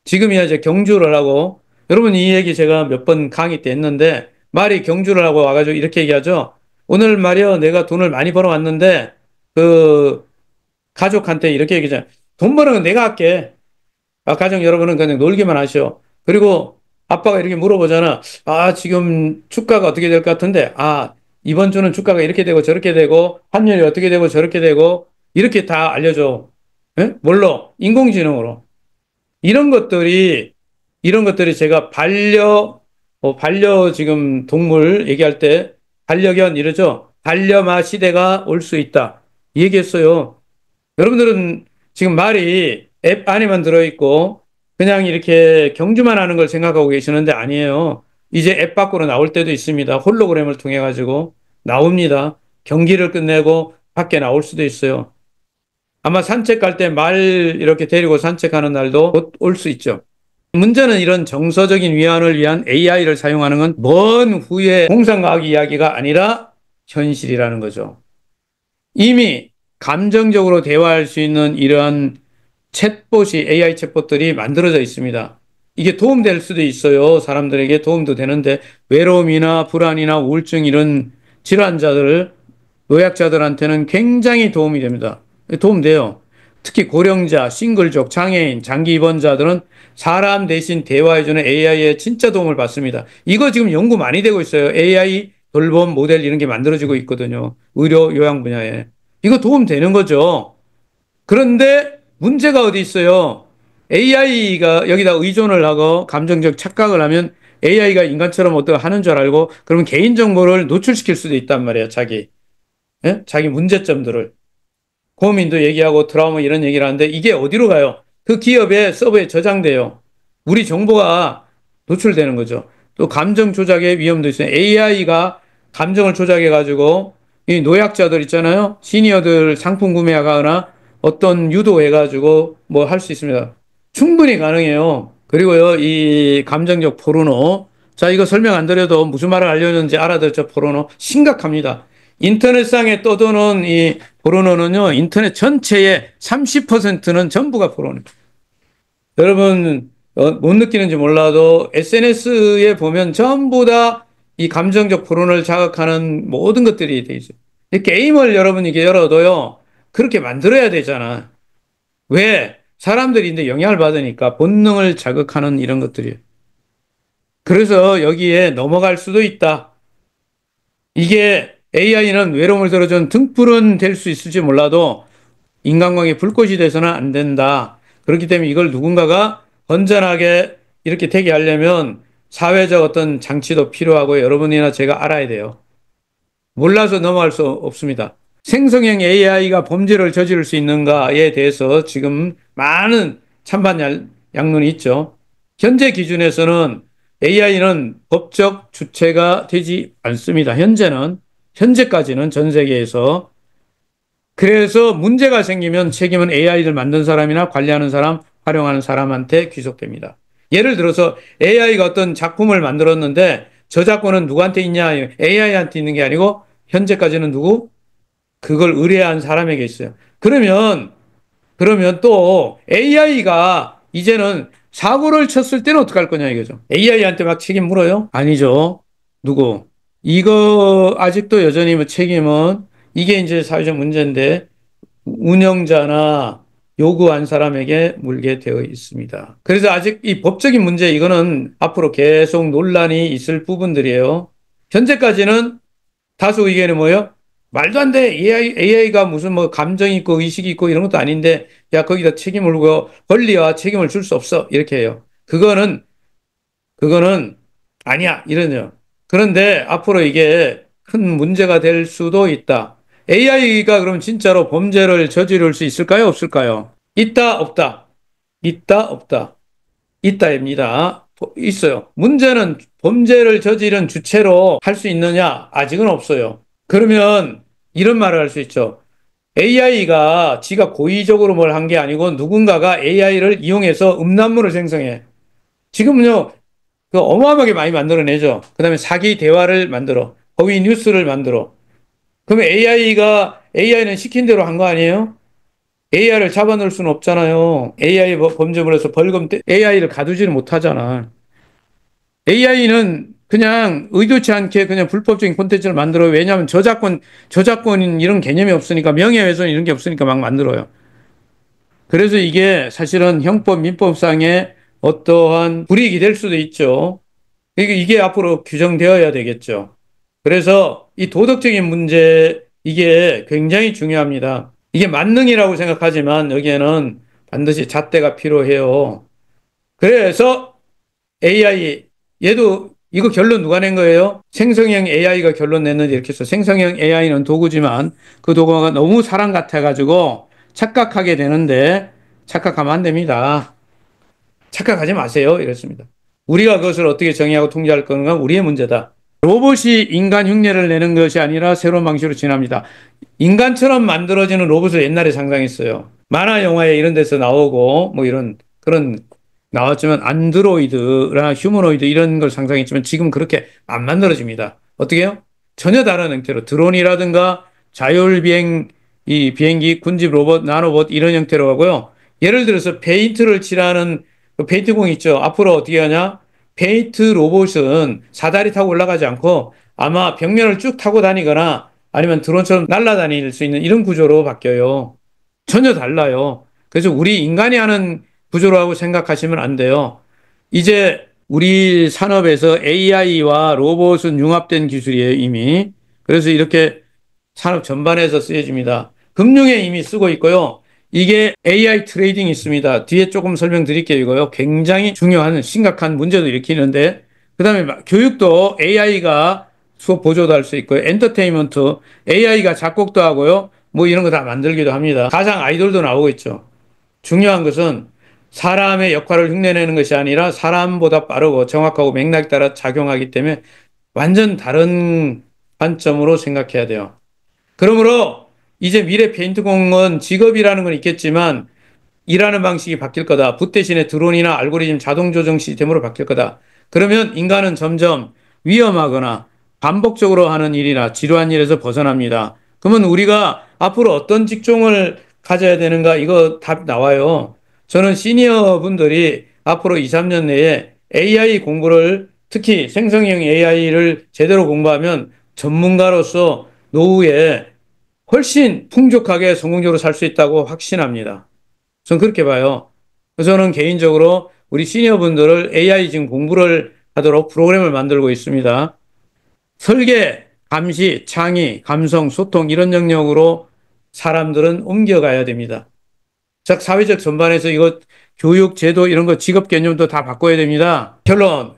지금이야 이제 경주를 하고 여러분 이 얘기 제가 몇 번 강의 때 했는데 말이 경주를 하고 와가지고 이렇게 얘기하죠. 오늘 말이요 내가 돈을 많이 벌어왔는데 그 가족한테 이렇게 얘기하잖아요. 돈 버는 건 내가 할게. 가정 여러분은 그냥 놀기만 하시오. 그리고 아빠가 이렇게 물어보잖아. 아, 지금 주가가 어떻게 될 것 같은데? 아, 이번 주는 주가가 이렇게 되고 저렇게 되고 환율이 어떻게 되고 저렇게 되고 이렇게 다 알려줘. 예? 뭘로? 인공지능으로. 이런 것들이 제가 반려 지금 동물 얘기할 때 반려견 이러죠. 반려마 시대가 올 수 있다. 얘기했어요. 여러분들은 지금 말이 앱 안에만 들어있고 그냥 이렇게 경주만 하는 걸 생각하고 계시는데 아니에요. 이제 앱 밖으로 나올 때도 있습니다. 홀로그램을 통해 가지고 나옵니다. 경기를 끝내고 밖에 나올 수도 있어요. 아마 산책 갈 때 말 이렇게 데리고 산책하는 날도 곧 올 수 있죠. 문제는 이런 정서적인 위안을 위한 AI를 사용하는 건 먼 후의 공상과학 이야기가 아니라 현실이라는 거죠. 이미 감정적으로 대화할 수 있는 이러한 챗봇이 AI 챗봇들이 만들어져 있습니다. 이게 도움될 수도 있어요. 사람들에게 도움도 되는데 외로움이나 불안이나 우울증 이런 질환자들, 노약자들한테는 굉장히 도움이 됩니다. 도움돼요. 특히 고령자, 싱글족, 장애인, 장기 입원자들은 사람 대신 대화해주는 AI에 진짜 도움을 받습니다. 이거 지금 연구 많이 되고 있어요. AI 돌봄 모델 이런 게 만들어지고 있거든요. 의료 요양 분야에. 이거 도움 되는 거죠. 그런데 문제가 어디 있어요? AI가 여기다 의존을 하고 감정적 착각을 하면 AI가 인간처럼 어떻게 하는 줄 알고 그러면 개인정보를 노출시킬 수도 있단 말이에요. 예? 자기 문제점들을. 고민도 얘기하고 트라우마 이런 얘기를 하는데 이게 어디로 가요? 그 기업의 서버에 저장돼요. 우리 정보가 노출되는 거죠. 또 감정 조작의 위험도 있어요. AI가 감정을 조작해가지고 이 노약자들 있잖아요. 시니어들 상품 구매하거나 어떤 유도해가지고 뭐 할 수 있습니다. 충분히 가능해요. 그리고요, 이 감정적 포르노. 자, 이거 설명 안 드려도 무슨 말을 알려줬는지 알아듣죠, 포르노. 심각합니다. 인터넷상에 떠도는 이 포르노는요, 인터넷 전체의 30%는 전부가 포르노. 여러분, 못 느끼는지 몰라도 SNS에 보면 전부 다 이 감정적 포르노를 자극하는 모든 것들이 돼 있어요. 이 게임을 여러분이 열어도요, 그렇게 만들어야 되잖아. 왜? 사람들이 이제 영향을 받으니까 본능을 자극하는 이런 것들이에요. 그래서 여기에 넘어갈 수도 있다. 이게 AI는 외로움을 들어준 등불은 될 수 있을지 몰라도 인간관계 불꽃이 돼서는 안 된다. 그렇기 때문에 이걸 누군가가 건전하게 이렇게 되게 하려면 사회적 어떤 장치도 필요하고 여러분이나 제가 알아야 돼요. 몰라서 넘어갈 수 없습니다. 생성형 AI가 범죄를 저지를 수 있는가에 대해서 지금 많은 찬반 양론이 있죠. 현재 기준에서는 AI는 법적 주체가 되지 않습니다. 현재까지는 전 세계에서. 그래서 문제가 생기면 책임은 AI를 만든 사람이나 관리하는 사람, 활용하는 사람한테 귀속됩니다. 예를 들어서 AI가 어떤 작품을 만들었는데 저작권은 누구한테 있냐? AI한테 있는 게 아니고 현재까지는 누구? 그걸 의뢰한 사람에게 있어요. 그러면 또 AI가 이제는 사고를 쳤을 때는 어떡할 거냐 이거죠. AI한테 막 책임 물어요? 아니죠. 누구? 이거 아직도 여전히 뭐 책임은 이게 이제 사회적 문제인데 운영자나 요구한 사람에게 물게 되어 있습니다. 그래서 아직 이 법적인 문제 이거는 앞으로 계속 논란이 있을 부분들이에요. 현재까지는 다수 의견이 뭐예요? 말도 안 돼. AI가 무슨 뭐 감정이 있고 의식이 있고 이런 것도 아닌데, 야, 거기다 책임을 물고 권리와 책임을 줄 수 없어. 이렇게 해요. 그거는 아니야. 이러죠. 그런데 앞으로 이게 큰 문제가 될 수도 있다. AI가 그럼 진짜로 범죄를 저지를 수 있을까요? 없을까요? 있다, 없다. 있다, 없다. 있다입니다. 있어요. 문제는 범죄를 저지른 주체로 할 수 있느냐? 아직은 없어요. 그러면 이런 말을 할 수 있죠. AI가 지가 고의적으로 뭘 한 게 아니고 누군가가 AI를 이용해서 음란물을 생성해. 지금은요, 그 어마어마하게 많이 만들어내죠. 그 다음에 사기 대화를 만들어. 허위 뉴스를 만들어. 그러면 AI는 시킨 대로 한 거 아니에요? AI를 잡아놓을 수는 없잖아요. AI 범죄물 해서 AI를 가두지는 못하잖아. AI는 그냥 의도치 않게 그냥 불법적인 콘텐츠를 만들어요. 왜냐하면 저작권 이런 개념이 없으니까 명예훼손 이런 게 없으니까 막 만들어요. 그래서 이게 사실은 형법, 민법상의 어떠한 불이익이 될 수도 있죠. 이게 앞으로 규정되어야 되겠죠. 그래서 이 도덕적인 문제, 이게 굉장히 중요합니다. 이게 만능이라고 생각하지만 여기에는 반드시 잣대가 필요해요. 그래서 AI, 얘도 이거 결론 누가 낸 거예요? 생성형 AI가 결론 냈는데 이렇게 해서 생성형 AI는 도구지만 그 도구가 너무 사람 같아가지고 착각하게 되는데 착각하면 안 됩니다. 착각하지 마세요. 이렇습니다. 우리가 그것을 어떻게 정의하고 통제할 건가 우리의 문제다. 로봇이 인간 흉내를 내는 것이 아니라 새로운 방식으로 진화합니다. 인간처럼 만들어지는 로봇을 옛날에 상상했어요. 만화 영화에 이런 데서 나오고 뭐 이런 그런 나왔지만 안드로이드나 휴머노이드 이런 걸 상상했지만 지금 그렇게 안 만들어집니다. 어떻게 해요? 전혀 다른 형태로 드론이라든가 자율비행 이 비행기, 군집 로봇, 나노봇 이런 형태로 하고요. 예를 들어서 페인트를 칠하는 그 페인트공 있죠. 앞으로 어떻게 하냐? 페인트 로봇은 사다리 타고 올라가지 않고 아마 벽면을 쭉 타고 다니거나 아니면 드론처럼 날아다닐 수 있는 이런 구조로 바뀌어요. 전혀 달라요. 그래서 우리 인간이 하는 구조라고 생각하시면 안 돼요. 이제 우리 산업에서 AI와 로봇은 융합된 기술이에요, 이미. 그래서 이렇게 산업 전반에서 쓰여집니다. 금융에 이미 쓰고 있고요. 이게 AI 트레이딩이 있습니다. 뒤에 조금 설명드릴게요, 이거요. 굉장히 중요한 심각한 문제도 일으키는데, 그 다음에 교육도 AI가 수업 보조도 할 수 있고요. 엔터테인먼트, AI가 작곡도 하고요. 뭐 이런 거 다 만들기도 합니다. 가상 아이돌도 나오고 있죠. 중요한 것은 사람의 역할을 흉내내는 것이 아니라 사람보다 빠르고 정확하고 맥락에 따라 작용하기 때문에 완전 다른 관점으로 생각해야 돼요. 그러므로 이제 미래 페인트공은 직업이라는 건 있겠지만 일하는 방식이 바뀔 거다. 붓 대신에 드론이나 알고리즘 자동 조정 시스템으로 바뀔 거다. 그러면 인간은 점점 위험하거나 반복적으로 하는 일이나 지루한 일에서 벗어납니다. 그러면 우리가 앞으로 어떤 직종을 가져야 되는가 이거 답 나와요. 저는 시니어 분들이 앞으로 2, 3년 내에 AI 공부를 특히 생성형 AI를 제대로 공부하면 전문가로서 노후에 훨씬 풍족하게 성공적으로 살 수 있다고 확신합니다. 저는 그렇게 봐요. 그래서 저는 개인적으로 우리 시니어분들을 AI 지금 공부를 하도록 프로그램을 만들고 있습니다. 설계, 감시, 창의, 감성, 소통 이런 영역으로 사람들은 옮겨가야 됩니다. 즉 사회적 전반에서 이거 교육, 제도 이런 거 직업 개념도 다 바꿔야 됩니다. 결론,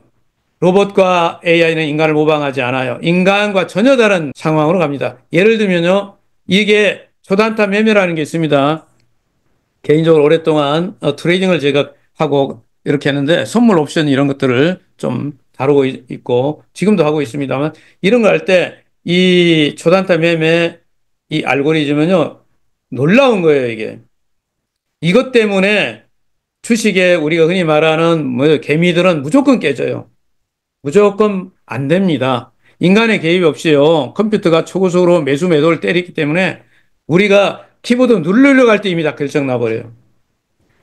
로봇과 AI는 인간을 모방하지 않아요. 인간과 전혀 다른 상황으로 갑니다. 예를 들면요. 이게 초단타 매매라는 게 있습니다. 개인적으로 오랫동안 트레이딩을 제가 하고 이렇게 했는데 선물 옵션 이런 것들을 좀 다루고 있고 지금도 하고 있습니다만 이런 거 할 때 이 초단타 매매 이 알고리즘은요. 놀라운 거예요, 이게. 이것 때문에 주식에 우리가 흔히 말하는 뭐 개미들은 무조건 깨져요. 무조건 안 됩니다. 인간의 개입 없이요. 컴퓨터가 초고속으로 매수 매도를 때리기 때문에 우리가 키보드 누르려고 할 때 이미 다 결정 나버려요.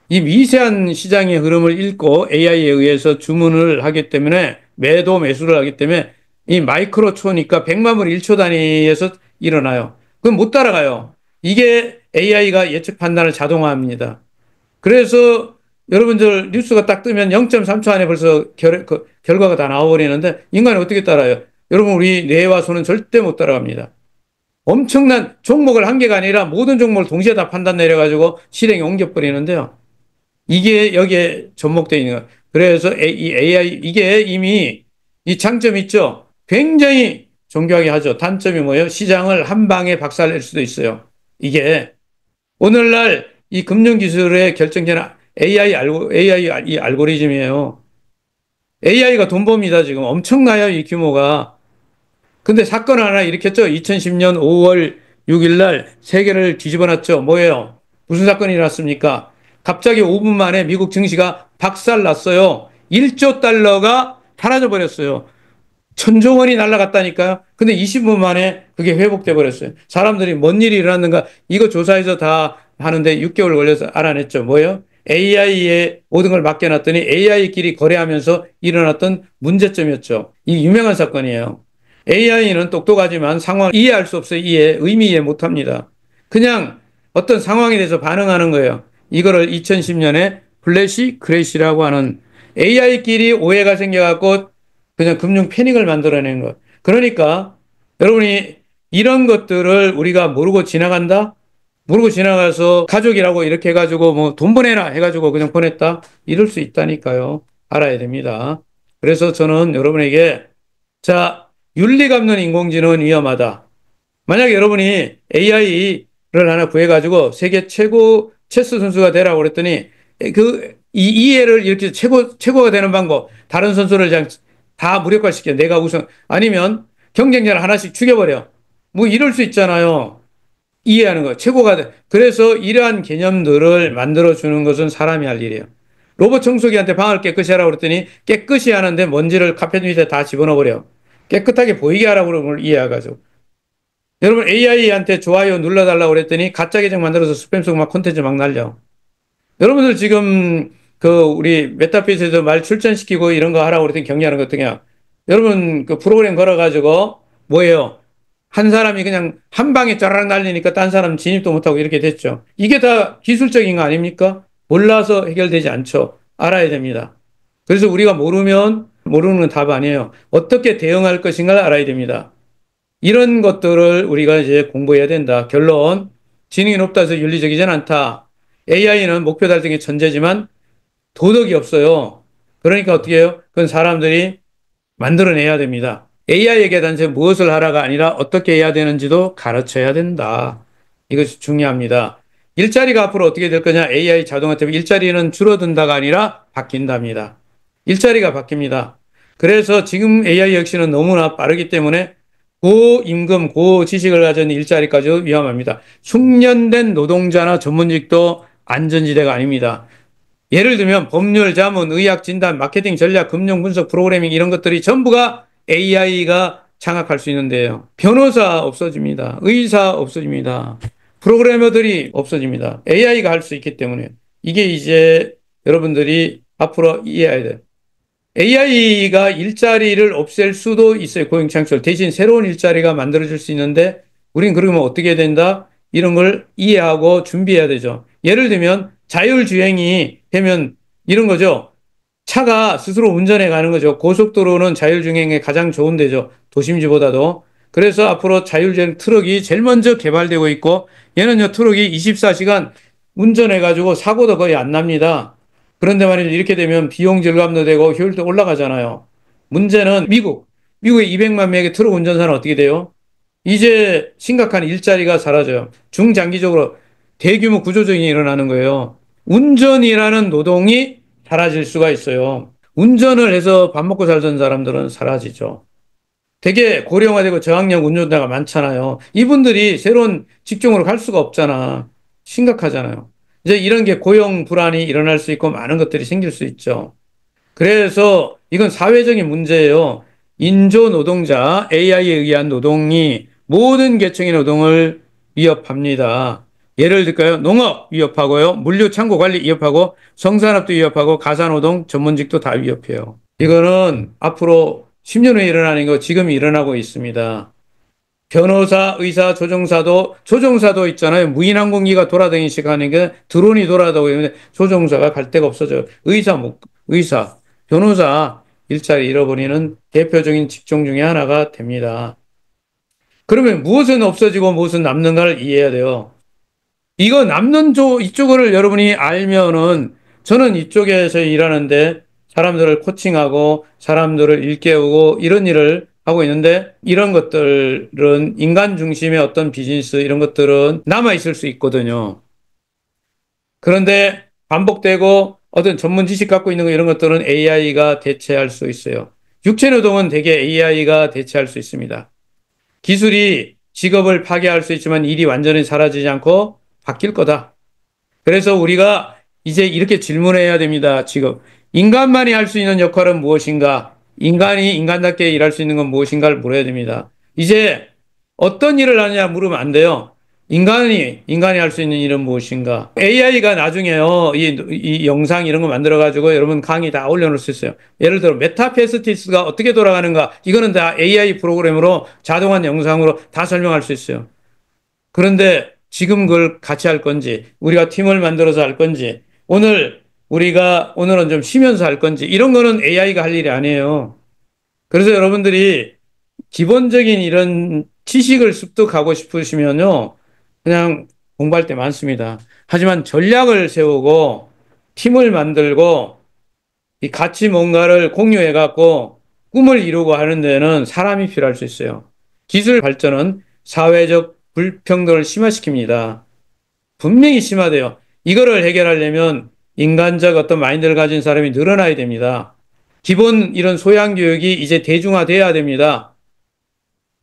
이 미세한 시장의 흐름을 읽고 AI에 의해서 주문을 하기 때문에 매도 매수를 하기 때문에 이 마이크로초니까 100만 분 1초 단위에서 일어나요. 그럼 못 따라가요. 이게 AI가 예측 판단을 자동화합니다. 그래서 여러분들 뉴스가 딱 뜨면 0.3초 안에 벌써 결과가 다 나와버리는데 인간이 어떻게 따라요? 여러분 우리 뇌와 손은 절대 못 따라갑니다. 엄청난 종목을 한 개가 아니라 모든 종목을 동시에 다 판단 내려가지고 실행에 옮겨버리는데요. 이게 여기에 접목되어 있는 거예요. 그래서 이 AI 이게 이미 이 장점이 있죠. 굉장히 정교하게 하죠. 단점이 뭐예요? 시장을 한 방에 박살낼 수도 있어요. 이게 오늘날 이 금융기술의 결정체는 AI 이 알고리즘이에요. AI가 돈 법니다, 지금. 엄청나요, 이 규모가. 근데 사건 하나 일으켰죠. 2010년 5월 6일 날 세계를 뒤집어 놨죠. 뭐예요? 무슨 사건이 일어났습니까? 갑자기 5분 만에 미국 증시가 박살 났어요. 1조 달러가 사라져 버렸어요. 천조 원이 날아갔다니까요. 근데 20분 만에 그게 회복돼 버렸어요. 사람들이 뭔 일이 일어났는가 이거 조사해서 다 하는데 6개월 걸려서 알아냈죠. 뭐예요? AI에 모든 걸 맡겨놨더니 AI끼리 거래하면서 일어났던 문제점이었죠. 이 유명한 사건이에요. AI는 똑똑하지만 상황을 이해할 수 없어요. 의미 이해 못합니다. 그냥 어떤 상황에 대해서 반응하는 거예요. 이거를 2010년에 플래시 크래시라고 하는 AI끼리 오해가 생겨갖고 그냥 금융 패닉을 만들어내는 것. 그러니까 여러분이 이런 것들을 우리가 모르고 지나간다? 모르고 지나가서 가족이라고 이렇게 해가지고 뭐 돈 보내라 해가지고 그냥 보냈다? 이럴 수 있다니까요. 알아야 됩니다. 그래서 저는 여러분에게 자, 윤리가 없는 인공지능은 위험하다. 만약에 여러분이 AI를 하나 구해가지고 세계 최고 체스 선수가 되라고 그랬더니 이 이해를 이렇게 최고가 되는 방법, 다른 선수를 그냥 다 무력화시켜. 내가 우선. 아니면 경쟁자를 하나씩 죽여버려. 뭐 이럴 수 있잖아요. 이해하는 거. 최고가 돼. 그래서 이러한 개념들을 만들어주는 것은 사람이 할 일이에요. 로봇 청소기한테 방을 깨끗이 하라고 그랬더니 깨끗이 하는데 먼지를 카펫 밑에 다 집어넣어버려. 깨끗하게 보이게 하라고 그런 걸 이해해가지고. 여러분 AI한테 좋아요 눌러달라고 그랬더니 가짜 계정 만들어서 스팸 속 막 콘텐츠 막 날려. 여러분들 지금 그 우리 메타피스에서 말 출전시키고 이런 거 하라고 그랬더니 격려하는 거 어떠냐. 여러분 그 프로그램 걸어가지고 뭐예요? 한 사람이 그냥 한 방에 짜라락 날리니까 딴 사람 진입도 못하고 이렇게 됐죠. 이게 다 기술적인 거 아닙니까? 몰라서 해결되지 않죠. 알아야 됩니다. 그래서 우리가 모르면 모르는 건 답 아니에요. 어떻게 대응할 것인가를 알아야 됩니다. 이런 것들을 우리가 이제 공부해야 된다. 결론, 지능이 높다 해서 윤리적이진 않다. AI는 목표 달성의 천재지만 도덕이 없어요. 그러니까 어떻게 해요? 그건 사람들이 만들어내야 됩니다. AI에게 단지 무엇을 하라가 아니라 어떻게 해야 되는지도 가르쳐야 된다. 이것이 중요합니다. 일자리가 앞으로 어떻게 될 거냐? AI 자동화 때문에 일자리는 줄어든다가 아니라 바뀐답니다. 일자리가 바뀝니다. 그래서 지금 AI 역시는 너무나 빠르기 때문에 고임금, 고지식을 가진 일자리까지도 위험합니다. 숙련된 노동자나 전문직도 안전지대가 아닙니다. 예를 들면 법률, 자문, 의학 진단, 마케팅 전략, 금융 분석, 프로그래밍 이런 것들이 전부가 AI가 장악할 수 있는데요. 변호사 없어집니다. 의사 없어집니다. 프로그래머들이 없어집니다. AI가 할 수 있기 때문에. 이게 이제 여러분들이 앞으로 이해해야 돼요. AI가 일자리를 없앨 수도 있어요. 고용창출. 대신 새로운 일자리가 만들어질 수 있는데 우린 그러면 어떻게 해야 된다? 이런 걸 이해하고 준비해야 되죠. 예를 들면 자율주행이 되면 이런 거죠. 차가 스스로 운전해 가는 거죠. 고속도로는 자율주행에 가장 좋은 데죠. 도심지보다도. 그래서 앞으로 자율주행 트럭이 제일 먼저 개발되고 있고 얘는요 트럭이 24시간 운전해 가지고 사고도 거의 안 납니다. 그런데 말이죠. 이렇게 되면 비용 절감도 되고 효율도 올라가잖아요. 문제는 미국의 200만 명의 트럭 운전사는 어떻게 돼요? 이제 심각한 일자리가 사라져요. 중장기적으로 대규모 구조조정이 일어나는 거예요. 운전이라는 노동이 사라질 수가 있어요. 운전을 해서 밥 먹고 살던 사람들은 사라지죠. 되게 고령화되고 저학력 운전자가 많잖아요. 이분들이 새로운 직종으로 갈 수가 없잖아. 심각하잖아요. 이제 이런 게 고용 불안이 일어날 수 있고 많은 것들이 생길 수 있죠. 그래서 이건 사회적인 문제예요. 인조 노동자, AI에 의한 노동이 모든 계층의 노동을 위협합니다. 예를 들까요? 농업 위협하고요. 물류 창고 관리 위협하고 성산업도 위협하고 가사노동 전문직도 다 위협해요. 이거는 앞으로 10년 후에 일어나는 거 지금 일어나고 있습니다. 변호사, 의사, 조종사도 있잖아요. 무인항공기가 돌아다니기 시작하는 게 드론이 돌아다니고 있는데 조종사가 갈 데가 없어져요. 의사, 변호사 일자리 잃어버리는 대표적인 직종 중에 하나가 됩니다. 그러면 무엇은 없어지고 무엇은 남는가를 이해해야 돼요. 이거 남는 이쪽을 여러분이 알면은 저는 이쪽에서 일하는데 사람들을 코칭하고 사람들을 일깨우고 이런 일을 하고 있는데 이런 것들은 인간 중심의 어떤 비즈니스 이런 것들은 남아 있을 수 있거든요. 그런데 반복되고 어떤 전문 지식 갖고 있는 거 이런 것들은 AI가 대체할 수 있어요. 육체 노동은 대개 AI가 대체할 수 있습니다. 기술이 직업을 파괴할 수 있지만 일이 완전히 사라지지 않고 바뀔 거다. 그래서 우리가 이제 이렇게 질문해야 됩니다. 지금 인간만이 할 수 있는 역할은 무엇인가? 인간이 인간답게 일할 수 있는 건 무엇인가를 물어야 됩니다. 이제 어떤 일을 하느냐 물으면 안 돼요. 인간이 할 수 있는 일은 무엇인가? AI가 나중에요, 이 영상 이런 거 만들어가지고 여러분 강의 다 올려놓을 수 있어요. 예를 들어, 메타페스티스가 어떻게 돌아가는가? 이거는 다 AI 프로그램으로 자동화 영상으로 다 설명할 수 있어요. 그런데 지금 그걸 같이 할 건지, 우리가 팀을 만들어서 할 건지, 오늘은 좀 쉬면서 할 건지, 이런 거는 AI가 할 일이 아니에요. 그래서 여러분들이 기본적인 이런 지식을 습득하고 싶으시면요, 그냥 공부할 때 많습니다. 하지만 전략을 세우고 팀을 만들고 같이 뭔가를 공유해 갖고 꿈을 이루고 하는 데는 사람이 필요할 수 있어요. 기술 발전은 사회적 불평등을 심화시킵니다. 분명히 심화돼요. 이거를 해결하려면 인간적 어떤 마인드를 가진 사람이 늘어나야 됩니다. 기본 이런 소양 교육이 이제 대중화돼야 됩니다.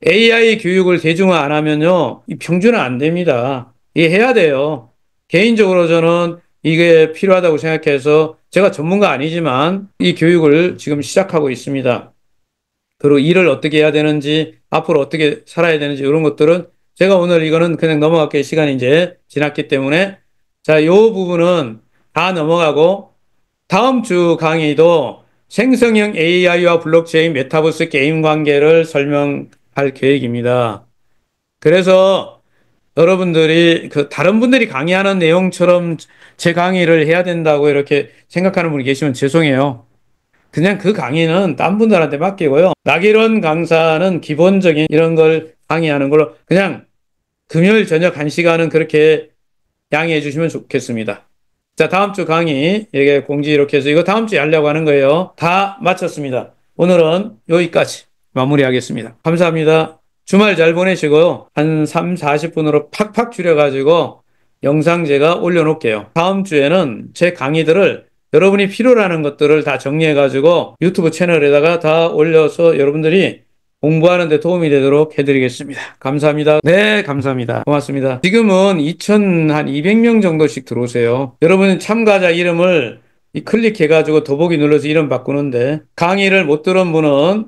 AI 교육을 대중화 안 하면요, 이 평준화 안 됩니다. 이해해야 돼요. 개인적으로 저는 이게 필요하다고 생각해서 제가 전문가 아니지만 이 교육을 지금 시작하고 있습니다. 그리고 일을 어떻게 해야 되는지, 앞으로 어떻게 살아야 되는지 이런 것들은 제가 오늘 이거는 그냥 넘어갈게요. 시간이 이제 지났기 때문에. 자, 요 부분은 다 넘어가고 다음 주 강의도 생성형 AI와 블록체인 메타버스 게임 관계를 설명할 계획입니다. 그래서 여러분들이 그 다른 분들이 강의하는 내용처럼 제 강의를 해야 된다고 이렇게 생각하는 분이 계시면 죄송해요. 그냥 그 강의는 딴 분들한테 맡기고요. 나기론 강사는 기본적인 이런 걸 강의하는 걸로 그냥 금요일 저녁 1시간은 그렇게 양해해 주시면 좋겠습니다. 자, 다음 주 강의, 이게 공지 이렇게 해서 이거 다음 주에 하려고 하는 거예요. 다 마쳤습니다. 오늘은 여기까지 마무리하겠습니다. 감사합니다. 주말 잘 보내시고요. 한 3, 40분으로 팍팍 줄여가지고 영상 제가 올려놓을게요. 다음 주에는 제 강의들을 여러분이 필요로 하는 것들을 다 정리해가지고 유튜브 채널에다가 다 올려서 여러분들이 공부하는 데 도움이 되도록 해드리겠습니다. 감사합니다. 네, 감사합니다. 고맙습니다. 지금은 2,200명 정도씩 들어오세요. 여러분 참가자 이름을 클릭해가지고 더보기 눌러서 이름 바꾸는데 강의를 못 들은 분은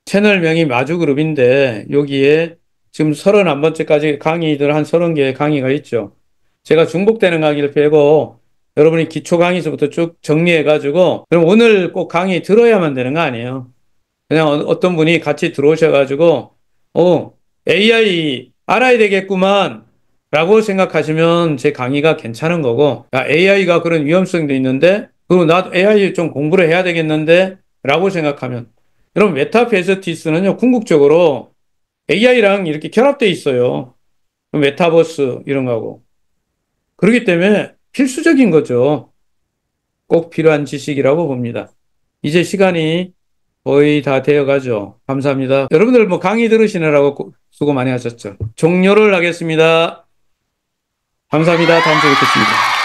채널명이 마주그룹인데 여기에 지금 31번째까지 강의들 한 30개의 강의가 있죠. 제가 중복되는 강의를 빼고 여러분이 기초 강의서부터 쭉 정리해가지고 그럼 오늘 꼭 강의 들어야만 되는 거 아니에요. 그냥 어떤 분이 같이 들어오셔가지고, AI 알아야 되겠구만, 라고 생각하시면 제 강의가 괜찮은 거고, AI가 그런 위험성도 있는데, 그리고 나도 AI 좀 공부를 해야 되겠는데, 라고 생각하면, 여러분, 메타베스티스는요, 궁극적으로 AI랑 이렇게 결합되어 있어요. 메타버스, 이런 거하고. 그렇기 때문에 필수적인 거죠. 꼭 필요한 지식이라고 봅니다. 이제 시간이 거의 다 되어 가죠. 감사합니다. 여러분들 뭐 강의 들으시느라고 수고 많이 하셨죠. 종료를 하겠습니다. 감사합니다. 다음 주에 뵙겠습니다.